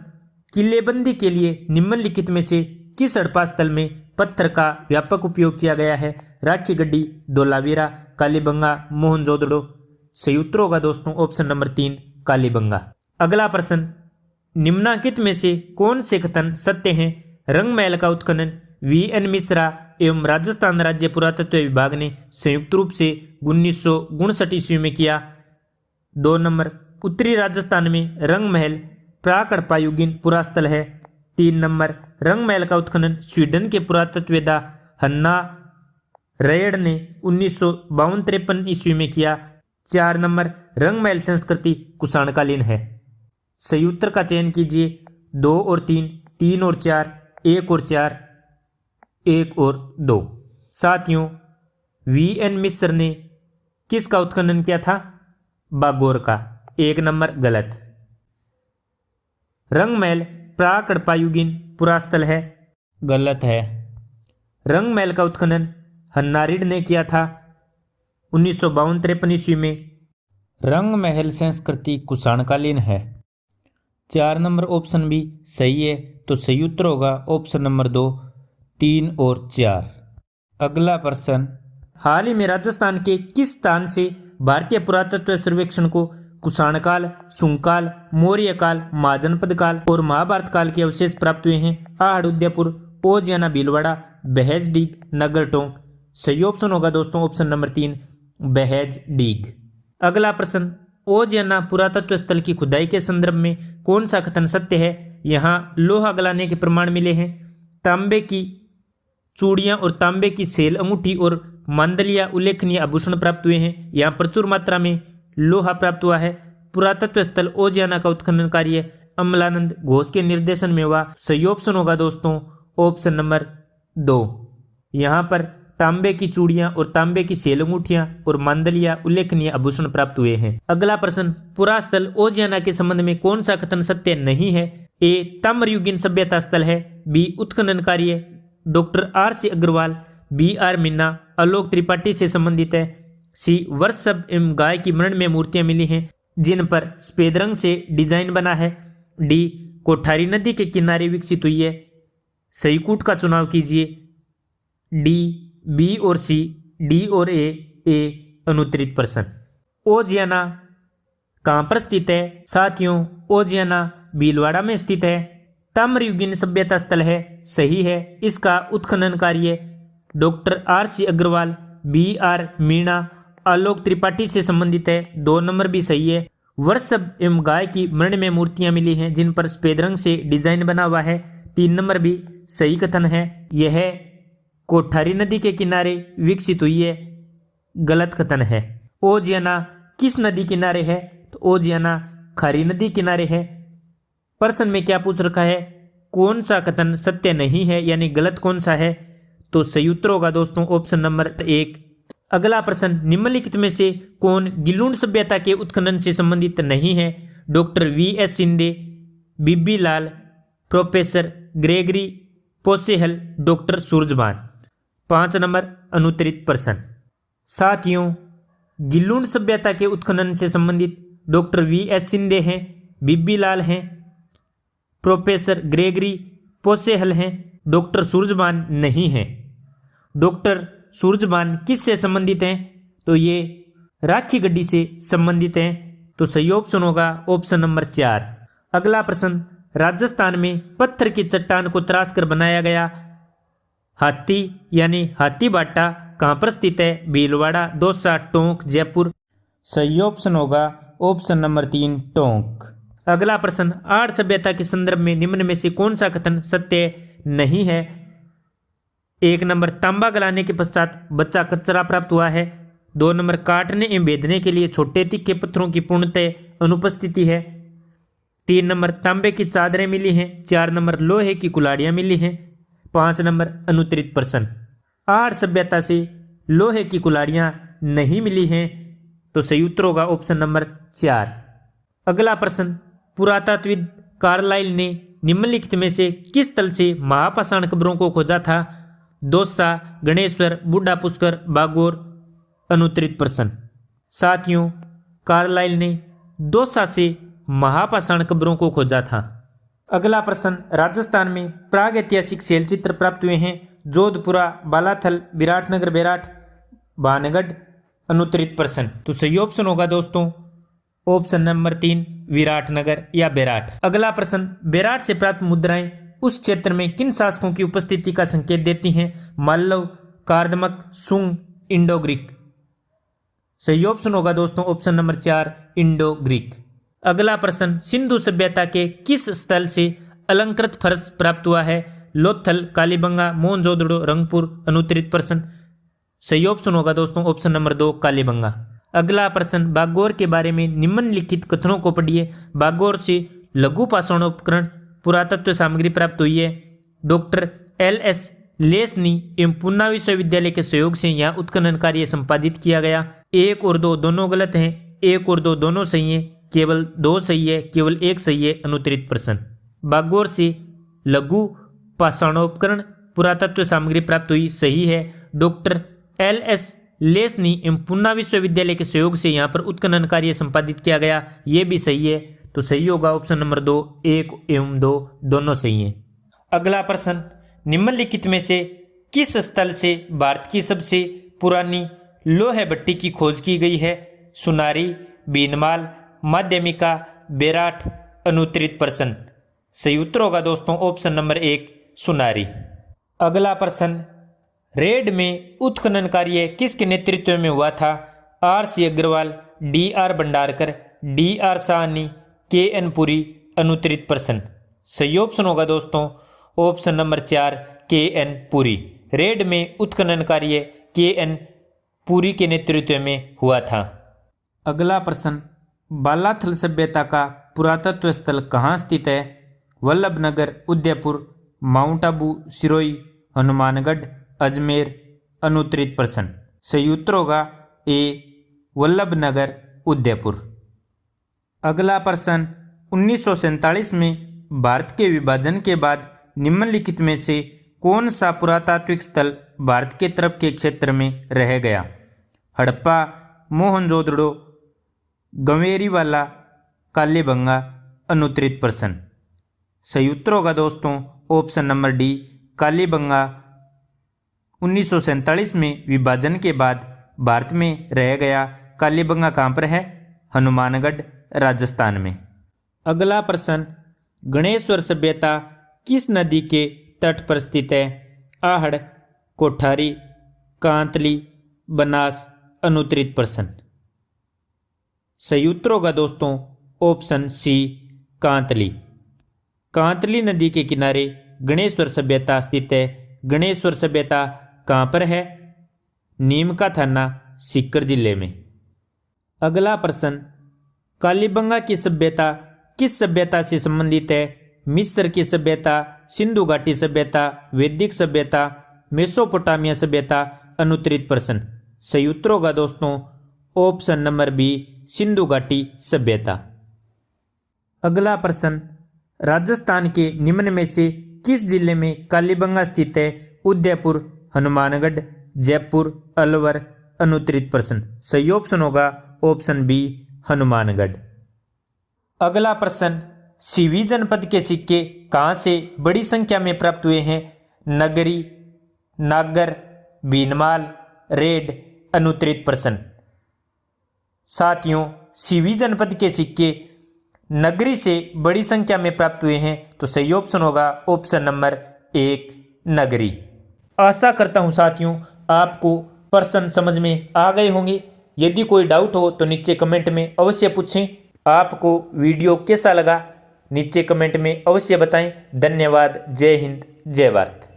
किलेबंदी के लिए निम्नलिखित में से किस हड़प्पा स्थल में पत्थर का व्यापक उपयोग किया गया है? राखी गड्ढी, धोलावीरा, कालीबंगा, मोहनजोदड़ो। सही उत्तर होगा दोस्तों ऑप्शन नंबर 3 कालीबंगा। अगला प्रश्न, निम्नलिखित में से कौन से कथन सत्य हैं? रंगमहल का उत्खनन V.N. मिश्रा एवं राजस्थान राज्य पुरातत्व विभाग ने संयुक्त रूप से 1959 ईस्वी में किया। 2 नंबर, उत्तरी राजस्थान में रंगमहल प्राक हड़प्पायुगीन पुरास्थल है। 3 नंबर, रंगमहल का उत्खनन स्वीडन के पुरातत्ववेत्ता हन्ना रेयड ने 1952-53 ईस्वी में किया। 4 नंबर, रंगमहल संस्कृति कुषाणकालीन है। सही उत्तर का चयन कीजिए 2 और 3, 3 और 4, 1 और 4, 1 और 2। साथियों, V.N. मिश्र ने किसका उत्खनन किया था? बागौर का। 1 नंबर गलत। रंगमहल प्राक हड़प्पायुगीन पुरास्थल है, गलत है। रंगमहल का उत्खनन हन्नारिड ने किया था 1952-53 ईस्वी में। रंगमहल संस्कृति कुषाणकालीन है। 4 नंबर ऑप्शन भी सही है, तो सही उत्तर होगा ऑप्शन नंबर 2, 3 और 4। अगला प्रश्न, हाल ही में राजस्थान के किस स्थान से भारतीय पुरातत्व सर्वेक्षण को कुषाणकाल, शुंगकाल, मौर्यकाल, महाजनपद काल और महाभारत काल के अवशेष प्राप्त हुए हैं? आहड़, उदयपुर, ओजियाना, भीलवाड़ा, बहेजडीग, नगरटोंक। सही ऑप्शन होगा दोस्तों ऑप्शन नंबर 3 बहेजडीग। अगला प्रश्न, ओजियाना पुरातत्व स्थल की खुदाई के संदर्भ में कौन सा कथन सत्य है? यहाँ लोहा गलाने के प्रमाण मिले हैं, तांबे की चूड़ियां और तांबे की सेल अंगूठी और मांदलिया उल्लेखनीय आभूषण प्राप्त हुए हैं। यहाँ प्रचुर मात्रा में लोहा प्राप्त हुआ है। पुरातत्व स्थल ओजियाना का उत्खनन कार्य अमलानंद घोष के निर्देशन में हुआ। सही ऑप्शन होगा दोस्तों ऑप्शन नंबर 2। यहाँ पर तांबे की चूड़ियां और तांबे की सेल अंगूठियां और मांदलिया उल्लेखनीय आभूषण प्राप्त हुए हैं। अगला प्रश्न, पुरास्थल ओजियाना के संबंध में कौन सा कथन सत्य नहीं है? ए, ताम्रयुगीन सभ्यता स्थल है। बी, उत्खनन कार्य doctor R.C. Agrawal, B.R. Meena, Alok Tripathi से संबंधित है। सी, वर्षभ एवं गाय की मृण में मूर्तियां मिली हैं जिन पर सफेद रंग से डिजाइन बना है। डी, कोठारी नदी के किनारे विकसित हुई है। सही कूट का चुनाव कीजिए। डी, बी और सी, डी और ए अनुत्तरित प्रश्न। ओजियाना कहाँ पर स्थित है? साथियों, ओजियाना भीलवाड़ा में स्थित है। ताम्रयुगीन सभ्यता स्थल है, सही है। इसका उत्खनन कार्य doctor R.C. Agrawal, B.R. Meena, Alok Tripathi से संबंधित है। 2 नंबर भी सही है। वर्षभ एवं गाय की मृण में मूर्तियां मिली हैं जिन पर सफेद रंग से डिजाइन बना हुआ है। 3 नंबर भी सही कथन है। यह कोठारी नदी के किनारे विकसित हुई है, गलत कथन है। ओजियाना किस नदी किनारे है? तो ओजियाना खारी नदी किनारे है। प्रश्न में क्या पूछ रखा है? कौन सा कथन सत्य नहीं है, यानी गलत कौन सा है? तो सही उत्तर होगा दोस्तों ऑप्शन नंबर 1। अगला प्रश्न, निम्नलिखित में से कौन गिलून सभ्यता के उत्खनन से संबंधित नहीं है? Doctor V.S. Shinde, BB Lal, professor Gregory Possehl, doctor Surajbhan. 5 number अनुत्तरित प्रश्न। साथियों, गिलून सभ्यता के उत्खनन से संबंधित डॉक्टर V.S. सिंधे हैं, बीबी लाल हैं, प्रोफेसर ग्रेगरी पोसेहल हैं, डॉक्टर सूरजबान नहीं हैं। डॉक्टर सूरजबान किससे संबंधित हैं? तो ये राखी गड्डी से संबंधित हैं। तो सही ऑप्शन होगा ऑप्शन नंबर 4। अगला प्रश्न, राजस्थान में पत्थर की चट्टान को तराश कर बनाया गया हाथी यानी हाथी बाटा कहाँ पर स्थित है? भीलवाड़ा, दौसा, टोंक, जयपुर। सही ऑप्शन होगा ऑप्शन नंबर 3 टोंक। अगला प्रश्न, आर्य सभ्यता के संदर्भ में निम्न में से कौन सा कथन सत्य नहीं है? 1 नंबर, तांबा गलाने के पश्चात बच्चा कचरा प्राप्त हुआ है। 2 नंबर, काटने एवं भेदने के लिए छोटे तीखे पत्थरों की पूर्णतः अनुपस्थिति है। 3 नंबर, तांबे की चादरें मिली हैं। 4 नंबर, लोहे की कुल्हाड़ियां मिली हैं। 5 नंबर, अनुत्तरित प्रश्न, आर्य सभ्यता से लोहे की कुल्हाड़ियां नहीं मिली हैं। तो सही उत्तर होगा ऑप्शन नंबर 4। अगला प्रश्न, पुरातत्वविद कार्लाइल ने निम्नलिखित में से किस स्थल से महापाषाण कब्रों को खोजा था? दौसा, गणेश्वर, बूढ़ा पुष्कर, बागोर। अनुत्तरित प्रश्न, साथियों कार्लाइल ने दौसा से महापाषाण कब्रों को खोजा था। अगला प्रश्न, राजस्थान में प्राग ऐतिहासिक शैलचित्र प्राप्त हुए हैं। जोधपुरा, बालाथल, विराटनगर, बेराट, भानगढ़। अनुत्तरित प्रश्न, तो सही ऑप्शन होगा दोस्तों ऑप्शन नंबर 3 विराटनगर या बेराट। अगला प्रश्न, बेराट से प्राप्त मुद्राएं उस क्षेत्र में किन शासकों की उपस्थिति का संकेत देती हैं? मालव, कार्दमक, सुंग, इंडो ग्रीक। सही ऑप्शन होगा दोस्तों ऑप्शन नंबर 4 इंडो ग्रीक। अगला प्रश्न, सिंधु सभ्यता के किस स्थल से अलंकृत फर्श प्राप्त हुआ है? लोथल, कालीबंगा, मोहनजोदड़ो, रंगपुर। अनुत्तरित प्रश्न, सही ऑप्शन होगा दोस्तों ऑप्शन नंबर 2 कालीबंगा। अगला प्रश्न, बागोर के बारे में निम्नलिखित कथनों को पढ़िए। बागोर से लघु पाषाणोपकरण पुरातत्व सामग्री प्राप्त हुई है। Doctor L.S. लेसनी एवं पूना विश्वविद्यालय के सहयोग से यहाँ उत्खनन कार्य संपादित किया गया। 1 और 2 दोनों गलत हैं, 1 और 2 दोनों सही हैं, केवल 2 सही है, केवल 1 सही है। अनुत्तरित प्रश्न, बागोर से लघु पाषाणोपकरण पुरातत्व सामग्री प्राप्त हुई, सही है। Doctor L.S. लेसनी एवं पूना विश्वविद्यालय के सहयोग से यहाँ पर उत्खनन कार्य संपादित किया गया, ये भी सही है। तो सही होगा ऑप्शन नंबर 2, 1 एवं 2 दोनों सही हैं। अगला प्रश्न, निम्नलिखित में से किस स्थल से भारत की सबसे पुरानी लोहे भट्टी की खोज की गई है? सुनारी, बीनमाल, माध्यमिका, बेराट। अनुत्तरित प्रश्न, सही उत्तर होगा दोस्तों ऑप्शन नंबर 1 सुनारी। अगला प्रश्न, रेड में उत्खनन कार्य किसके नेतृत्व में हुआ था? R.C. Agarwal, D.R. Bhandarkar, D.R. Sahni, K.N. Puri. अनुत्तरित प्रश्न, सही ऑप्शन होगा दोस्तों option number 4 K.N. Puri. Red में उत्खनन कार्य K.N. पुरी के नेतृत्व में हुआ था। अगला प्रश्न, बालाथल सभ्यता का पुरातत्व स्थल कहाँ स्थित है? वल्लभनगर, उदयपुर, माउंट आबू, सिरोही, हनुमानगढ़, अजमेर। अनुत्तरित प्रश्न, सही उत्तर होगा A वल्लभनगर, उदयपुर। अगला प्रश्न, 1947 में भारत के विभाजन के बाद निम्नलिखित में से कौन सा पुरातात्विक स्थल भारत के तरफ के क्षेत्र में रह गया? हड़प्पा, मोहनजोदड़ो, गंवेरीवाला, कालीबंगा। अनुत्तरित प्रश्न, सही उत्तर होगा दोस्तों ऑप्शन नंबर D कालीबंगा। 1947 में विभाजन के बाद भारत में रह गया। कालीबंगा कहाँ पर है? हनुमानगढ़, राजस्थान में। अगला प्रश्न, गणेश्वर सभ्यता किस नदी के तट पर स्थित है? आहड़, कोठारी, कांतली, बनास। अनुत्तरित प्रश्न, सही उत्तर होगा दोस्तों ऑप्शन C कांतली। कांतली नदी के किनारे गणेश्वर सभ्यता स्थित है। गणेश्वर सभ्यता कहाँ पर है? नीम का थाना, सीकर जिले में। अगला प्रश्न, कालीबंगा की सभ्यता किस सभ्यता से संबंधित है? मिस्र की सभ्यता, सिंधु घाटी सभ्यता, वैदिक सभ्यता, मेसोपोटामिया सभ्यता। अनुत्तरित प्रश्न, सही उत्तर होगा दोस्तों ऑप्शन नंबर B सिंधु घाटी सभ्यता। अगला प्रश्न, राजस्थान के निम्न में से किस जिले में कालीबंगा स्थित है? उदयपुर, हनुमानगढ़, जयपुर, अलवर। अनुत्तरित प्रश्न, सही ऑप्शन होगा ऑप्शन B हनुमानगढ़। अगला प्रश्न, सीवी जनपद के सिक्के कहाँ से बड़ी संख्या में प्राप्त हुए हैं? नगरी, नागर, भीनमाल, रेड, अनुत्तरित प्रश्न। साथियों, सीवी जनपद के सिक्के नगरी से बड़ी संख्या में प्राप्त हुए हैं, तो सही ऑप्शन होगा ऑप्शन नंबर 1 नगरी। आशा करता हूं साथियों आपको प्रश्न समझ में आ गए होंगे। यदि कोई डाउट हो तो नीचे कमेंट में अवश्य पूछें। आपको वीडियो कैसा लगा नीचे कमेंट में अवश्य बताएं। धन्यवाद। जय हिंद, जय भारत।